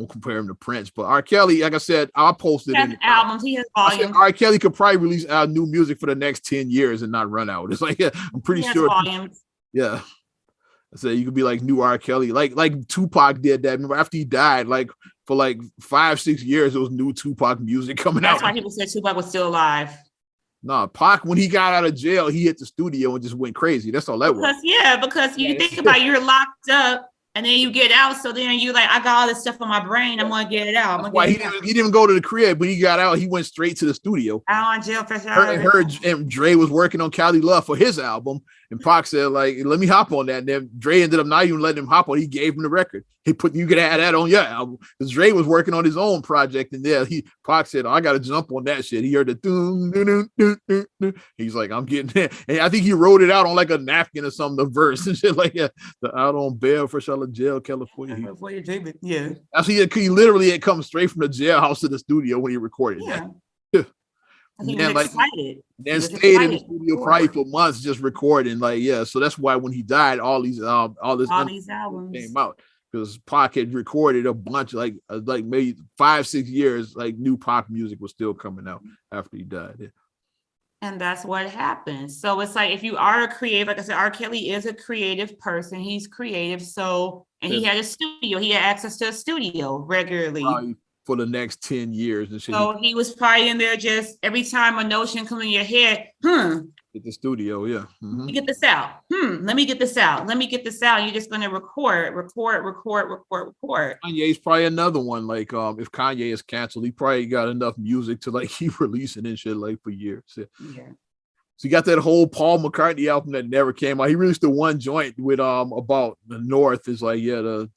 compare him to Prince, but R. Kelly, like I said, I posted in albums. He has volumes. R. Kelly could probably release new music for the next 10 years and not run out. It's like I'm pretty sure. Yeah. I said you could be like new R. Kelly, like Tupac did that. Remember after he died, like for like 5-6 years, there was new Tupac music coming out. That's why people said Tupac was still alive. No, Pac, when he got out of jail, he hit the studio and just went crazy. That's all that was. Because you think about it, you're locked up and then you get out. So then you like, I got all this stuff on my brain. I'm gonna get it out. He didn't go to the crib, but he got out. He went straight to the studio. Out on jail for sure. And Dre was working on Cali Love for his album. And Pac said, like, let me hop on that. And then Dre ended up not even letting him hop on. He gave him the record. You could add that on your album. Because Dre was working on his own project. And Pac said, I got to jump on that shit. He heard the doom, doom, doom, doom, doom. He's like, I'm getting it. And I think he wrote it out on like a napkin or something, the verse and shit like that. Out on bail for Charlotte Jail, California. Yeah. Actually, he literally had come straight from the jailhouse to the studio when he recorded that. He was excited. Then stayed in the studio probably for months just recording. So that's why when he died, all these albums came out because Pac had recorded a bunch, like maybe 5-6 years, like new Pac music was still coming out after he died. Yeah. And that's what happens. So it's like if you are a creative, like I said, R. Kelly is a creative person. He's creative. And he had a studio. He had access to a studio regularly. Probably for the next 10 years and shit. So he was probably in there just every time a notion comes in your head, At the studio, yeah. Mm-hmm. Let me get this out. Let me get this out. You're just gonna record. Kanye's probably another one. Like if Kanye is canceled, he probably got enough music to like keep releasing and shit like for years. Yeah. So you got that whole Paul McCartney album that never came out. He released the one joint with about the North is like the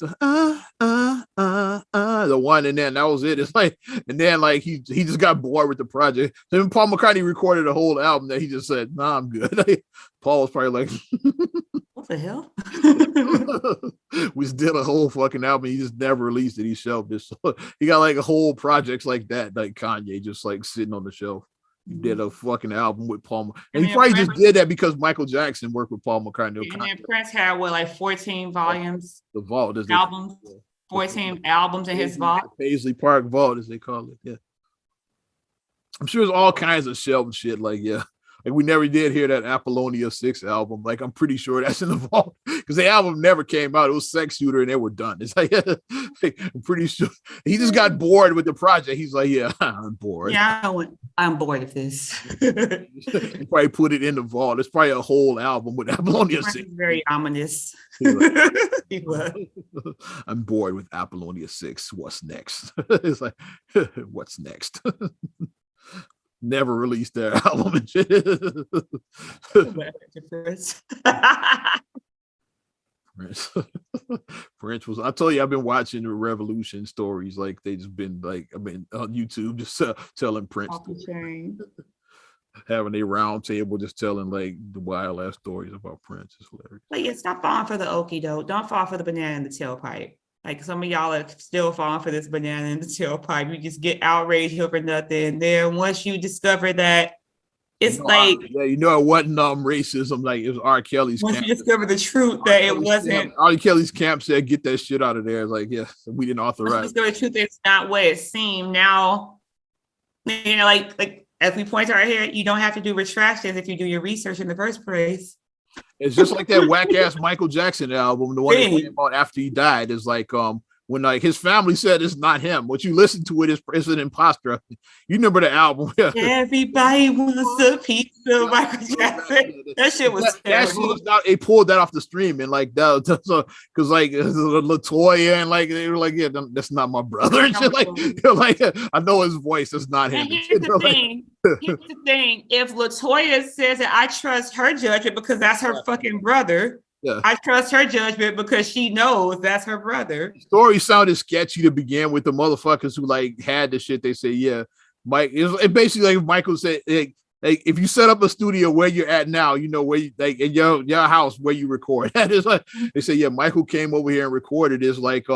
one, and then that was it. It's like, and then like he just got bored with the project. So then Paul McCartney recorded a whole album that he just said, "Nah, I'm good." Paul was probably like, "What the hell?" We did a whole fucking album. He just never released it. He shelved it. So he got like a whole projects like that, like Kanye, just like sitting on the shelf. He did a fucking album with Paul, and he probably just did that because Michael Jackson worked with Paul McCartney. And then Prince had 14 volumes? The vault is albums. 14 albums in his vault. Paisley Park vault, as they call it. Yeah. I'm sure there's all kinds of shelf shit. Like, yeah. Like we never did hear that Apollonia 6 album. Like I'm pretty sure that's in the vault because the album never came out. It was Sex Shooter and they were done. It's like I'm pretty sure he just got bored with the project. He's like, yeah, I'm bored. Yeah, I'm bored of this. He probably put it in the vault. It's probably a whole album with Apollonia 6. Very ominous. He was. I'm bored with Apollonia 6. What's next? It's like, what's next? Never released their album and shit. Prince was. I told you, I've been watching the Revolution stories. Like they just been like, I mean, on YouTube, just telling Prince, having a round table, just telling like the wild ass stories about Prince. It's hilarious. But yeah, stop falling for the okie doke. Don't fall for the banana in the tailpipe. Like some of y'all are still falling for this banana in the tailpipe. You just get outraged over nothing. Then once you discover that it's it wasn't racism. Like it was R. Kelly's once camp. You discover the truth that it wasn't. R. Kelly's camp said, "Get that shit out of there." It's like, yeah, we didn't authorize. Once you discover the truth, it's not what it seemed. Now, like as we point out here, you don't have to do retractions if you do your research in the first place. It's just like that whack ass Michael Jackson album, the one that came out after he died. Is like when like his family said it's not him. What you listen to it's an imposter. You remember the album? Everybody wants a piece of Michael Jackson. That shit was terrible. That shit was not, they pulled that off the stream and like that because like LaToya and like they were like, yeah, that's not my brother and shit. Like I know his voice, it's not him. Here's the thing. Here's the thing. If LaToya says that I trust her judgment because that's her fucking brother. Yeah. I trust her judgment because she knows that's her brother. The story sounded sketchy to begin with. The motherfuckers who like had the shit, they say, yeah, Mike. It basically like Michael said, like if you set up a studio where you're at now, you know where you like in your house where you record. That is like they say, yeah, Michael came over here and recorded this like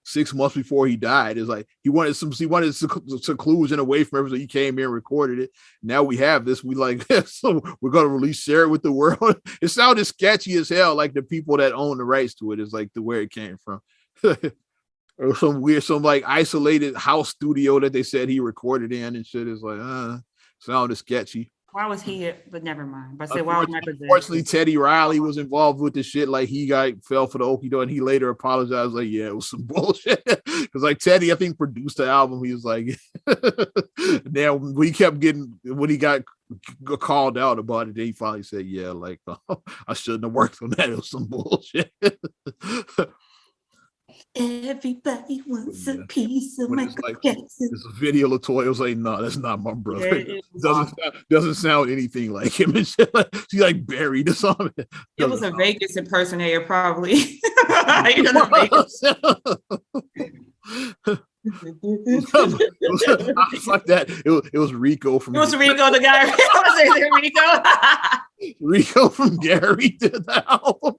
6 months before he died. It's like he wanted seclusion away from everything. So he came here and recorded it. Now we have this. We like so we're gonna share it with the world. It sounded sketchy as hell. Like the people that own the rights to it is like where it came from. Or some like isolated house studio that they said he recorded in and shit. Is like sounded sketchy. Why was he? But never mind. But I said, why was Michael? Unfortunately, Teddy Riley was involved with the shit. Like he fell for the okie doke, and he later apologized. Like, yeah, it was some bullshit. Because like Teddy, I think produced the album. He was like, now when he got called out about it, he finally said, yeah, like I shouldn't have worked on that. It was some bullshit. Everybody wants a piece of Michael Jackson. It's a video LaToya was like, no, that's not my brother. Doesn't sound anything like him. And shit. She like buried or something. It was a Vegas impersonator, probably. Fuck that. It was Rico from. It was Rico, the guy. Rico from Gary did the album.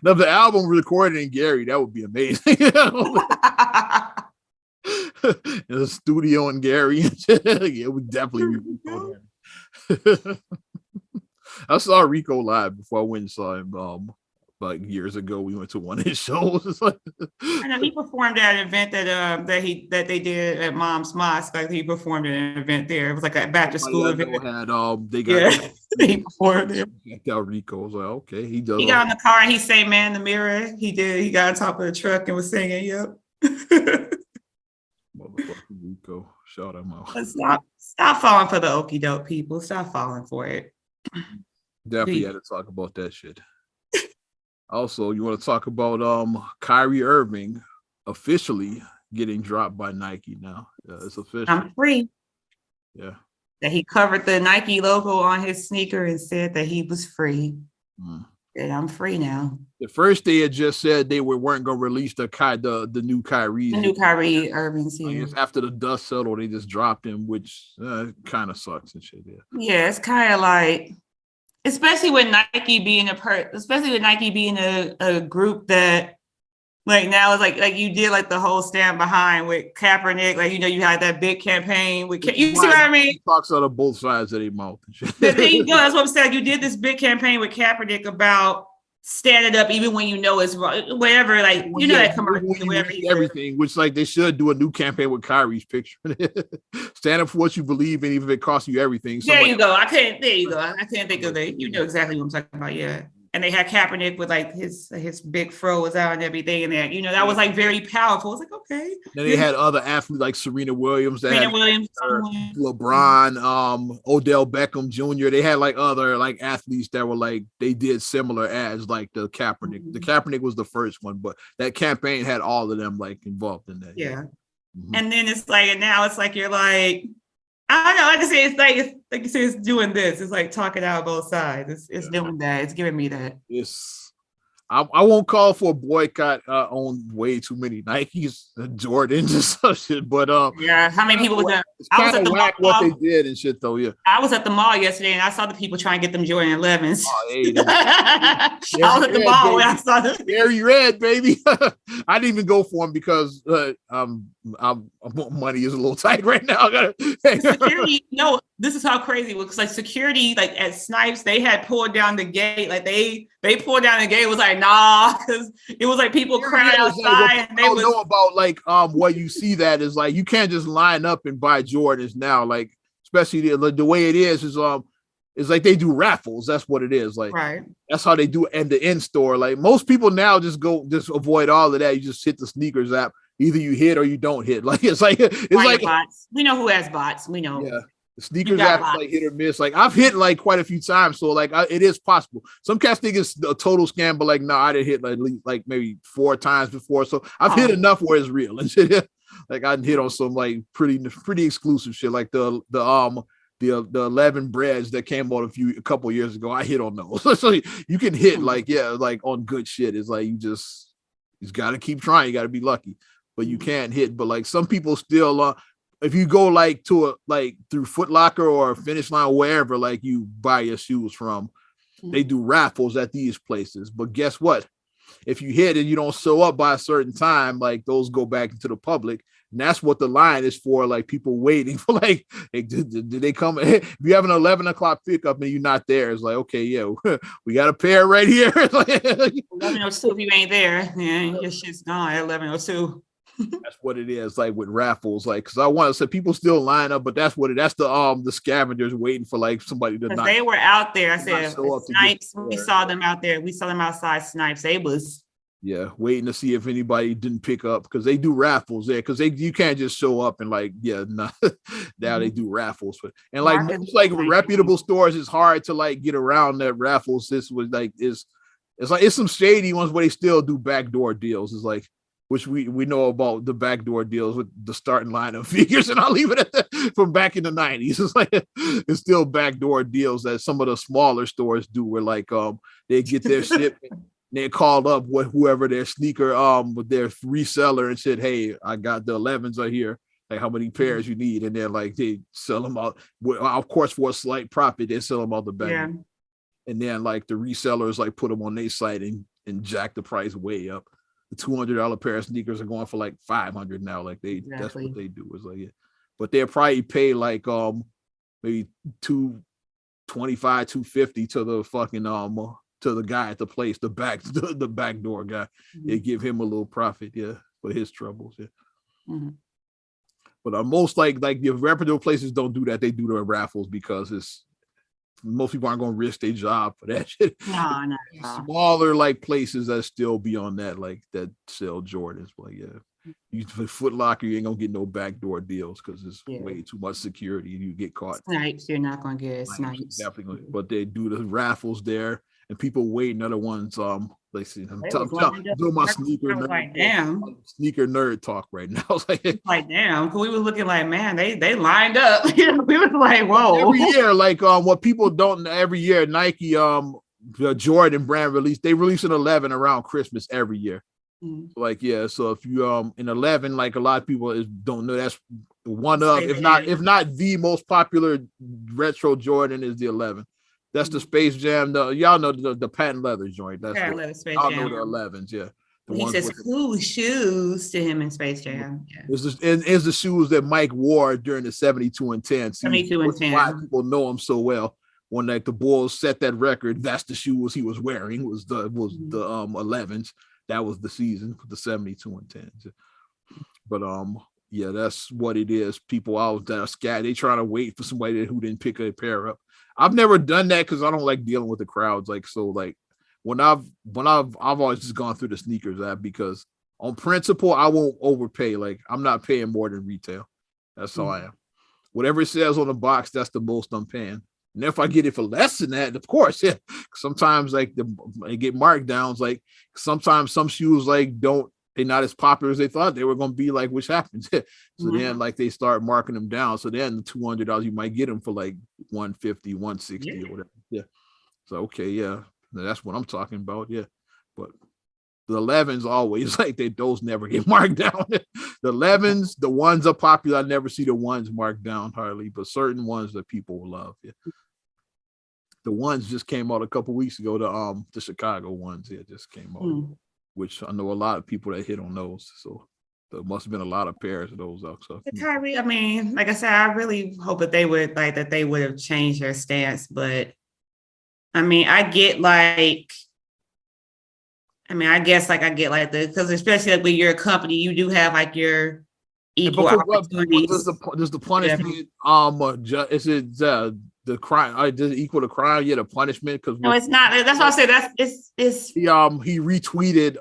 Now the album recorded in Gary, that would be amazing. In a studio in Gary. Yeah, we definitely be Rico. I saw Rico live before I went and saw him. Like years ago, we went to one of his shows. It's like I know he performed at an event that they did at Mom's Mosque. Like he performed at an event there. It was like a back to school event. He performed there. Rico was like, okay, he does. He got in the car and he sang "Man in the Mirror." He did. He got on top of the truck and was singing. Yep. Motherfucking Rico, shout him out. Stop falling for the okie doke, people. Stop falling for it. Definitely had to talk about that shit. Also, you want to talk about Kyrie Irving officially getting dropped by Nike now? Yeah, it's official. I'm free. Yeah. That he covered the Nike logo on his sneaker and said that he was free. And I'm free now. At first, they had just said they weren't going to release the new Kyrie. The new Kyrie Irving. I guess after the dust settled, they just dropped him, which kind of sucks and shit. Yeah, it's kind of like. Especially with Nike being a group that like now is like you did like the whole stand behind with Kaepernick, like you had that big campaign with you see what I mean? He talks out of both sides of their mouth. There you go. That's what I'm saying. You did this big campaign with Kaepernick about standing up even when you know it's wrong, whatever, like, you know, that commercial, whatever. Everything, which like they should do a new campaign with Kyrie's picture. Stand up for what you believe in, even if it costs you everything. There you go. There you go. I can't think of it. You know exactly what I'm talking about. Yeah. And they had Kaepernick with like his big fro was out and everything, and that, you know, that was like very powerful. It's like, okay. Then they had other athletes like Serena Williams, LeBron, Odell Beckham Jr. They had like other like athletes that were like they did similar ads like the Kaepernick. Mm-hmm. The Kaepernick was the first one, but that campaign had all of them like involved in that. Yeah. Mm-hmm. And then it's like, and now it's like you're like, I don't know. Like I say, it's like you say, it's doing this. It's like talking out both sides. It's doing that. It's giving me that. I won't call for a boycott on way too many Nikes, Jordans, and such shit. But yeah, how many people was that? I was at the mall. What they did and shit though. Yeah, I was at the mall yesterday and I saw the people trying to get them Jordan 11s. Oh, hey, I was at the mall when I saw them. Very red, baby. I didn't even go for them because money is a little tight right now. Security, no, this is how crazy it was. Like security, like at Snipes, they had pulled down the gate. Like they pulled down the gate. It was like, nah, because it was like people crying outside. Like, and they know about like what you see that is like you can't just line up and buy Jordans now. Like especially the way it is it's like they do raffles. That's what it is. Like that's how they do it in the in-store. Like most people now just avoid all of that. You just hit the sneakers app. Either you hit or you don't hit. Like it's like bots. We know who has bots. We know. Yeah. The sneakers app is like hit or miss. Like I've hit like quite a few times, so like it is possible. Some cats think it's a total scam, but like no, I didn't hit like at least like maybe 4 times before. So I've hit enough where it's real and shit. Like I hit on some like pretty exclusive shit, like the 11 breads that came out a couple years ago. I hit on those. So you can hit like on good shit. It's like you just got to keep trying. You got to be lucky, but you can't hit. But like some people still if you go like to through Foot Locker or Finish Line or wherever like you buy your shoes from, they do raffles at these places. But guess what? If you hit and you don't show up by a certain time, like those go back into the public. And that's what the line is for, like people waiting for like, hey, did they come? If you have an 11 o'clock pickup and you're not there, it's like, okay, yeah, we got a pair right here. 11:02 if you ain't there, yeah, your shit's gone at 11:02. That's what it is, like with raffles, like because I want to say people still line up, but that's the scavengers waiting for like somebody to not. They were out there. I said Snipes. We saw them out there. We saw them outside Snipes. They was waiting to see if anybody didn't pick up because they do raffles there because you can't just show up and like now they do raffles and like most like reputable stores. It's hard to like get around that raffles. This was like it's some shady ones where they still do backdoor deals. It's like. Which we know about the backdoor deals with the starting line of figures, and I'll leave it at that from back in the 90s. It's like it's still backdoor deals that some of the smaller stores do where like they get their shit and they called up with whoever their sneaker with their reseller and said, hey, I got the 11s are here. Like how many pairs you need, and then like they sell them out. Of course, for a slight profit, they sell them out the back. Yeah. And then like the resellers like put them on their site and jack the price way up. The $200 pair of sneakers are going for like $500 now. Like that's what they do. Is like but they'll probably pay like maybe $225, $250 to the fucking to the guy at the place, the backdoor guy. Mm-hmm. They give him a little profit, for his troubles. Yeah. Mm-hmm. But most like the reputable places don't do that. They do the raffles because most people aren't going to risk their job for that shit. No. Smaller like places that still be on that, like that sell Jordans. But you Foot Locker, you ain't gonna get no backdoor deals because it's way too much security and you get caught. Snipes, you're not gonna get Snipes. Definitely, but they do the raffles there, and people waiting. Other ones, let's see. I'm doing my sneaker nerd talk right now. like damn, we was looking like, man, they lined up. We was like, whoa. Every year, like what people don't every year, Nike, the Jordan brand they release an 11 around Christmas every year. Mm-hmm. Like so if you in 11, like a lot of people don't know that's one of if not the most popular retro Jordan is the 11. That's the Space Jam. Y'all know the patent leather joint. That's patent leather Space Jam. Y'all know the 11s, yeah. He says cool shoes to him in Space Jam. Yeah. It's the shoes that Mike wore during the 72 and 10. 72 and 10. Why people know him so well. when like the Bulls set that record, that's the shoes he was wearing. Was the 11s. That was the season for the 72 and 10s. But yeah, that's what it is. People out that are scattered, they trying to wait for somebody who didn't pick a pair up. I've never done that because I don't like dealing with the crowds. Like, so like when I've always just gone through the sneakers app because on principle, I won't overpay. Like, I'm not paying more than retail. That's how I am. Whatever it says on the box, that's the most I'm paying. And if I get it for less than that, of course, yeah. Sometimes like they get markdowns. Like sometimes some shoes like they're not as popular as they thought they were going to be. Like, which happens. So then like they start marking them down. So then the $200 you might get them for like 150, 160 or whatever. Yeah. So okay, yeah, that's what I'm talking about. Yeah, but the 11s always like those never get marked down. The 11s, the ones are popular. I never see the ones marked down hardly, but certain ones that people will love. Yeah. The ones just came out a couple weeks ago. The Chicago ones, just came out, which I know a lot of people that hit on those. So there must have been a lot of pairs of those out. So Kyrie, I mean, like I said, I really hope that they would have changed their stance. But I mean, I get like because especially like when you're a company, you do have like your equal opportunities. Does the punishment is it the crime does it equal the crime? Yeah, the punishment because no, it's not. That's what I said. It's he retweeted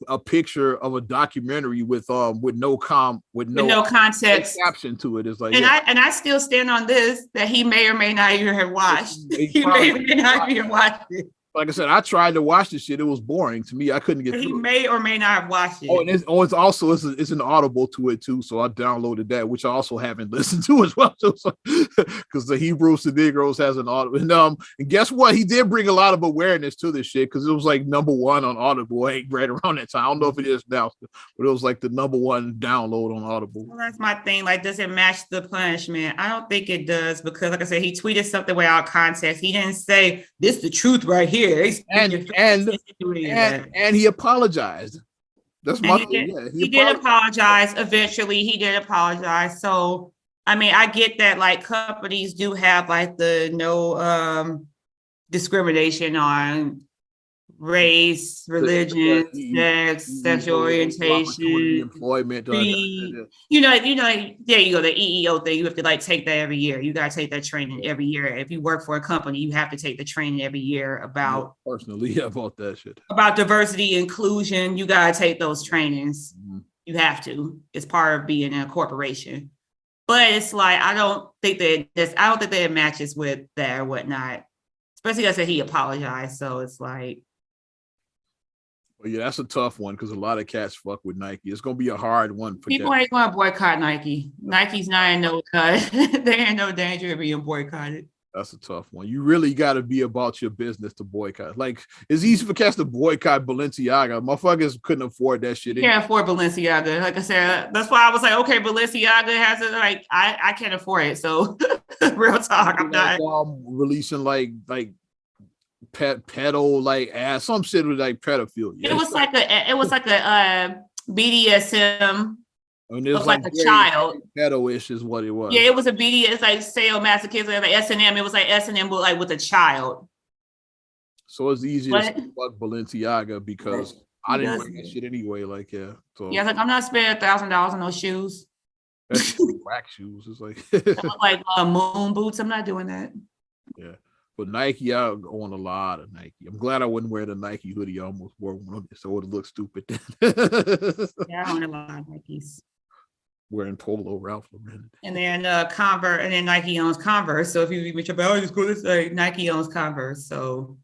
a picture of a documentary with no context caption to it. It's like I still stand on this that he may or may not even have watched. He may or may not even watched it. Like I said, I tried to watch this shit. It was boring to me. I couldn't get through. He may or may not have watched it. Oh, and it's also an audible to it too. So I downloaded that, which I also haven't listened to as well. Because the Hebrews to Negroes has an audible. And guess what? He did bring a lot of awareness to this shit because it was like number one on Audible right around that time. I don't know if it is now, but it was like the number one download on Audible. Well, that's my thing. Like, does it match the punishment? I don't think it does because, like I said, he tweeted something without context. He didn't say this is the truth right here. And he apologized. That's my thing. Yeah, he did apologize. Eventually, he did apologize. So, I mean, I get that like companies do have like the no discrimination on race, religion, sex, sexual orientation, employment. There you go. The EEO thing. You have to like take that every year. You got to take that training every year. If you work for a company, you have to take the training every year about about that shit. About diversity, inclusion. You got to take those trainings. You have to. It's part of being a corporation. But it's like I don't think that it matches with that or whatnot. Especially because he apologized. So it's like. Well, yeah, that's a tough one because a lot of cats fuck with Nike. It's gonna be a hard one. People ain't gonna boycott Nike. Nike's not in no cut. They ain't no danger of being boycotted. That's a tough one. You really got to be about your business to boycott. Like, it's easy for cats to boycott Balenciaga. Motherfuckers couldn't afford that shit. Can't afford Balenciaga. Like I said, that's why I was like, okay, Balenciaga has it. Like, I can't afford it. So, real talk, I'm not releasing like pedo ass some shit with like pedophilia. It was like a BDSM. And it was like a child. Pedo-ish is what it was. Yeah, it was a BDSM. It's like sadomasochism, like S&M. It was like S&M, but like with a child. So it's easier to fuck Balenciaga because I didn't wear that shit anyway. Like, yeah. So yeah, like I'm not spending $1,000 on those shoes. That's crack shoes. It's like like moon boots. I'm not doing that. Yeah. But Nike, I own a lot of Nike. I'm glad I wouldn't wear the Nike hoodie. I almost wore one, so it would look stupid. Yeah, I own a lot of Nikes. Wearing Polo, Ralph Lauren. And then Converse, and then Nike owns Converse. So if you reach about, just go this way, Nike owns Converse. So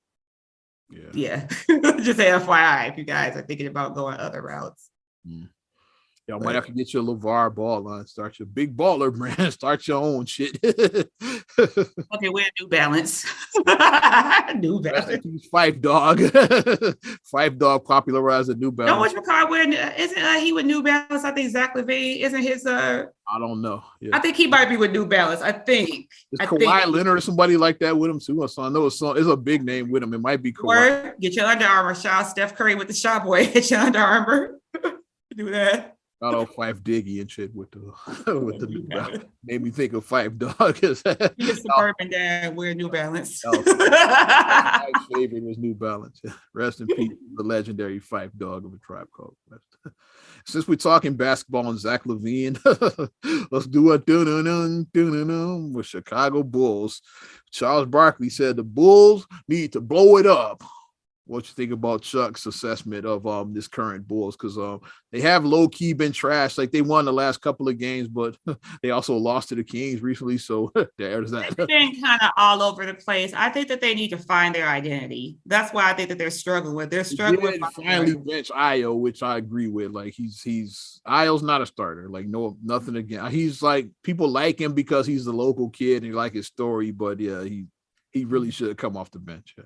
yeah. Just FYI, if you guys are thinking about going other routes. Y'all might have to get your LeVar Ball line. Start your big baller brand. Start your own shit. Okay, wear New Balance. New Balance. Fife Dog. Fife Dog popularized the New Balance. No, which McCall wearing? Isn't he with New Balance? I think Zach LaVine isn't his. I don't know. Yeah. I think he might be with New Balance. I think. Is Kawhi Leonard or somebody like that with him too? So I know it's a big name with him. It might be Kawhi. Get your Under Armour. Shout Steph Curry with the Shop Boy. Get your Under Armour. Do that. Got all Fife Diggy and shit with the with the New Balance. Made me think of Fife Dog. He was suburban dad wear New Balance. My favorite was New Balance. Rest in peace, the legendary Fife Dog of a Tribe Called Quest. Since we're talking basketball and Zach LaVine, let's do a dun-dun-dun, with Chicago Bulls. Charles Barkley said the Bulls need to blow it up. What you think about Chuck's assessment of this current Bulls? Because they have low key been trash. Like they won the last couple of games, but they also lost to the Kings recently. So there's that. They've been kind of all over the place. I think that they need to find their identity. That's why I think that they're struggling with. They're struggling with finally bench Io, which I agree with. Like he's Io's not a starter. Like nothing again. He's like people like him because he's the local kid and you like his story. But yeah, he really should have come off the bench.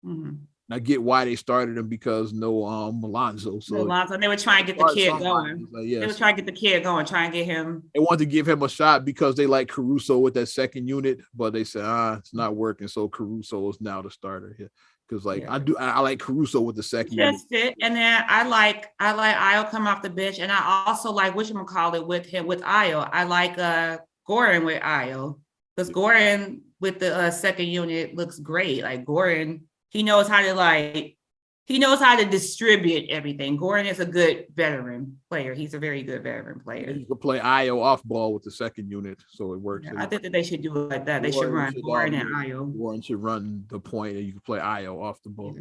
Mm-hmm. I get why they started him because no Alonzo. So Alonzo, they were trying to get the kid going. Like, yes. They were trying to get the kid going, trying to get him. They wanted to give him a shot because they like Caruso with that second unit, but they said, it's not working. So Caruso is now the starter here. Because I like Caruso with the second unit. Fit. And then I like Io come off the bench. And I also like whatchamacallit with him with Io. I like Goran with Io. Because Goran with the second unit looks great. Like Goran. He knows how to distribute everything. Goran is a good veteran player. He's a very good veteran player. You can play Io off ball with the second unit, so it works. Yeah, I think that they should do it like that. They should run Goran and Io. Goran should run the point, and you can play Io off the ball.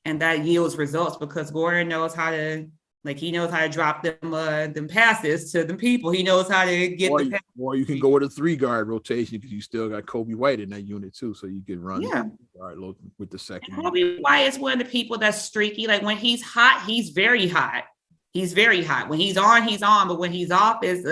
And that yields results because Goran knows how to. Like he knows how to drop them passes to the people. He knows how to get or you can go with a 3-guard rotation because you still got Kobe White in that unit too, so you can run with the second. And Kobe White is one of the people that's streaky. Like when he's hot, he's very hot. He's very hot. When he's on, but when he's off, it's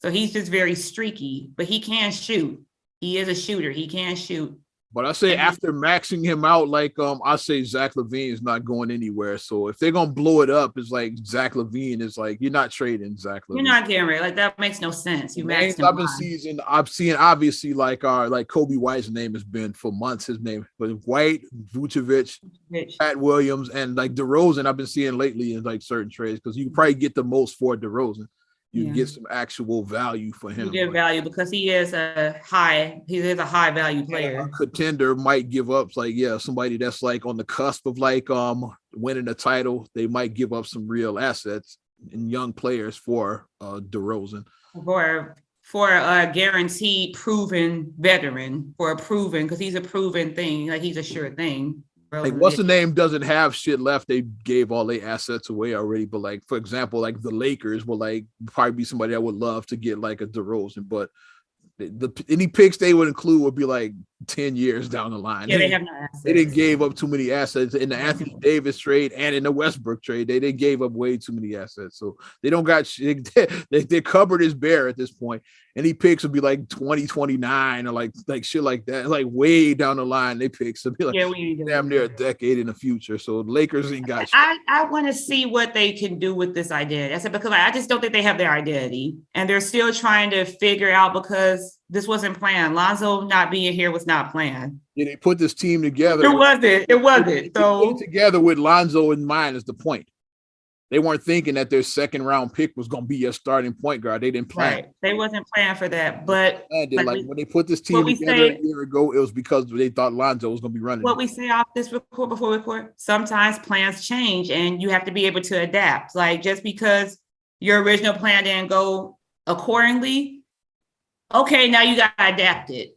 So he's just very streaky, but he can shoot. He is a shooter. He can shoot. But I say after maxing him out, like I say Zach LaVine is not going anywhere. So if they're gonna blow it up, it's like Zach LaVine is like you're not trading Zach LaVine. You're not getting rid. Like that makes no sense. You maxed him. I've seen obviously like Kobe White's name has been for months. His name, but White, Vucevic, Pat Williams, and like DeRozan. I've been seeing lately in like certain trades because you can probably get the most for DeRozan. You get some actual value for him. You get value because he is a high value player. A contender might give up somebody that's like on the cusp of like winning a title. They might give up some real assets and young players for DeRozan. For a guaranteed proven veteran, because he's a proven thing, like he's a sure thing. Like what's the name doesn't have shit left. They gave all their assets away already. But like, for example, like the Lakers will like probably be somebody that would love to get like a DeRozan, but any picks they would include would be like 10 years down the line. Yeah, they have no assets. They didn't give up too many assets in the Anthony Davis trade and in the Westbrook trade. They gave up way too many assets. So they don't got shit. Their cupboard is bare at this point. Any picks would be like 2029 or like shit like that. Like way down the line, they picks would be like damn near a decade in the future. So the Lakers ain't got shit. I want to see what they can do with this identity. I said because I just don't think they have their identity. And they're still trying to figure out because this wasn't planned. Lonzo not being here was not planned. Yeah, they put this team together. It wasn't. So put it together with Lonzo in mind is the point. They weren't thinking that their second round pick was going to be your starting point guard. They didn't plan. Right. They wasn't planning for that. But when they put this team together a year ago, it was because they thought Lonzo was going to be running. What we say off this record before we record, sometimes plans change and you have to be able to adapt. Like just because your original plan didn't go accordingly, okay, now you got to adapt it.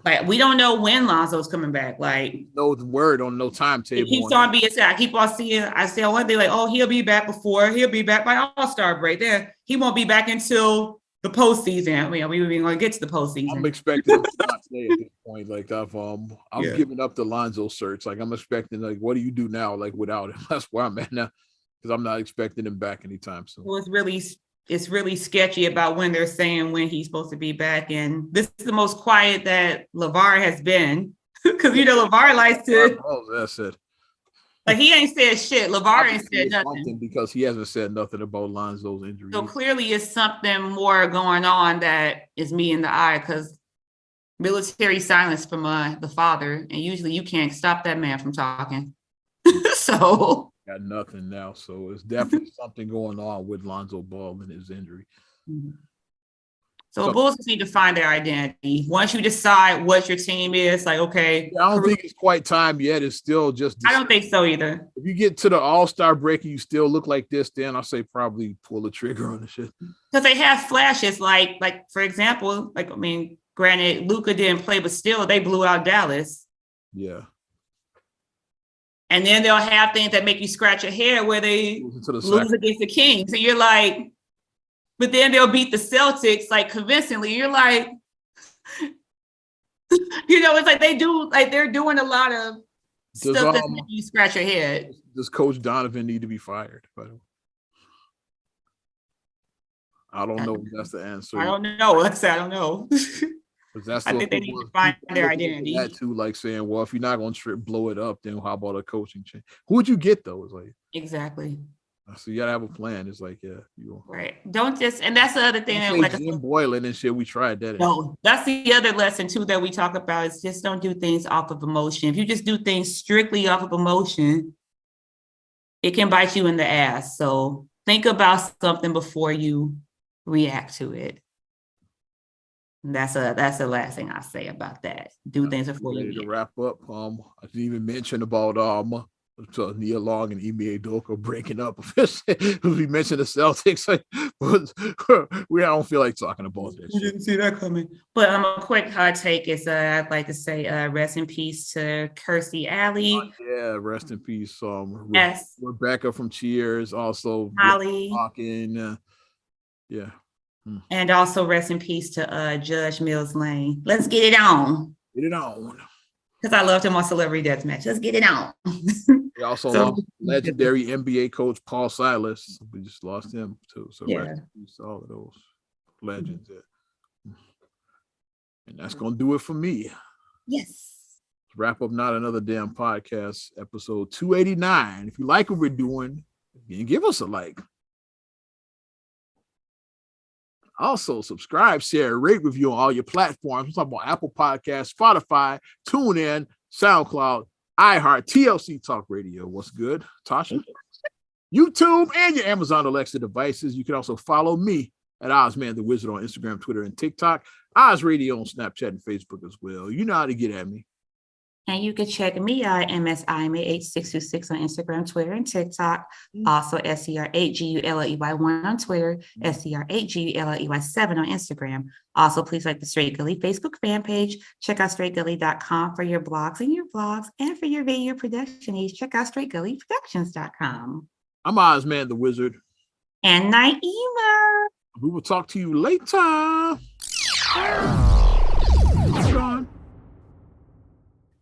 Like we don't know when Lonzo's coming back. Like no word on no timetable. It keeps on being said. I keep on seeing. I say one day like, he'll be back by All-Star break. Then he won't be back until the postseason. I mean, we ain't gonna get to the postseason. I'm expecting him to not stay at this point. Like I've given up the Lonzo search. Like I'm expecting like, what do you do now? Like without him, that's where I'm at now because I'm not expecting him back anytime soon. Well, it's really sketchy about when they're saying when he's supposed to be back. And this is the most quiet that LeVar has been. Because, LeVar likes to. Oh, that's it. Like, he ain't said shit. LeVar ain't said nothing. Because he hasn't said nothing about Lonzo's injury. So clearly it's something more going on that is me in the eye. Because military silence from the father. And usually you can't stop that man from talking. So. Got nothing now. So it's definitely something going on with Lonzo Ball and his injury. Mm-hmm. So Bulls need to find their identity. Once you decide what your team is, like, okay. I don't think it's quite time yet. It's still just. I don't think so either. If you get to the All-Star break and you still look like this, then I'll say probably pull the trigger on the shit. Because they have flashes, like for example, granted, Luka didn't play, but still they blew out Dallas. Yeah. And then they'll have things that make you scratch your head where they lose against the Kings. And you're like, but then they'll beat the Celtics like convincingly. You're like, it's like they're doing a lot of stuff that's making you scratch your head. Does Coach Donovan need to be fired? I don't know if that's the answer. I don't know. Like I said, I don't know. That's I think they need to find their identity. That too, like saying, well, if you're not going to blow it up, then how about a coaching change? Who would you get though? It's like exactly. So you gotta have a plan. It's like, right. Don't just, and that's the other thing. Like Jim Boylan and shit. We tried that. No, that's the other lesson too that we talk about is just don't do things off of emotion. If you just do things strictly off of emotion, it can bite you in the ass. So think about something before you react to it. And that's the last thing I say about that. Do things before you react. To wrap up, I didn't even mention about so Nia Long and Ime Udoka breaking up. We mentioned the Celtics, I don't feel like talking about this. You didn't see that coming. But a quick hot take is I'd like to say rest in peace to Kirstie Alley. Rest in peace. Yes. Rebecca from Cheers, also Holly. Talking. And also rest in peace to Judge Mills Lane. Let's get it on. Get it on. Because I loved him on Celebrity Deathmatch. Let's get it on. We also lost legendary NBA coach Paul Silas. We just lost him too. So rest in peace to all of those legends. And that's going to do it for me. Yes. Let's wrap up Not Another Damn Podcast, episode 289. If you like what we're doing, give us a like. Also, subscribe, share, rate, review on all your platforms. We're talking about Apple Podcasts, Spotify, TuneIn, SoundCloud, iHeart, TLC Talk Radio. What's good, Tasha? YouTube and your Amazon Alexa devices. You can also follow me at Ozman the Wizard on Instagram, Twitter, and TikTok. Oz Radio on Snapchat and Facebook as well. You know how to get at me. And you can check me out, MSIMAH626 on Instagram, Twitter, and TikTok. Also, SCR8GULLEY1 on Twitter, SCR8GULLEY7 on Instagram. Also, please like the Straight Gully Facebook fan page. Check out straightgully.com for your blogs and your vlogs. And for your video production needs, check out straightgullyproductions.com. I'm Ozman the Wizard. And Naima. We will talk to you later.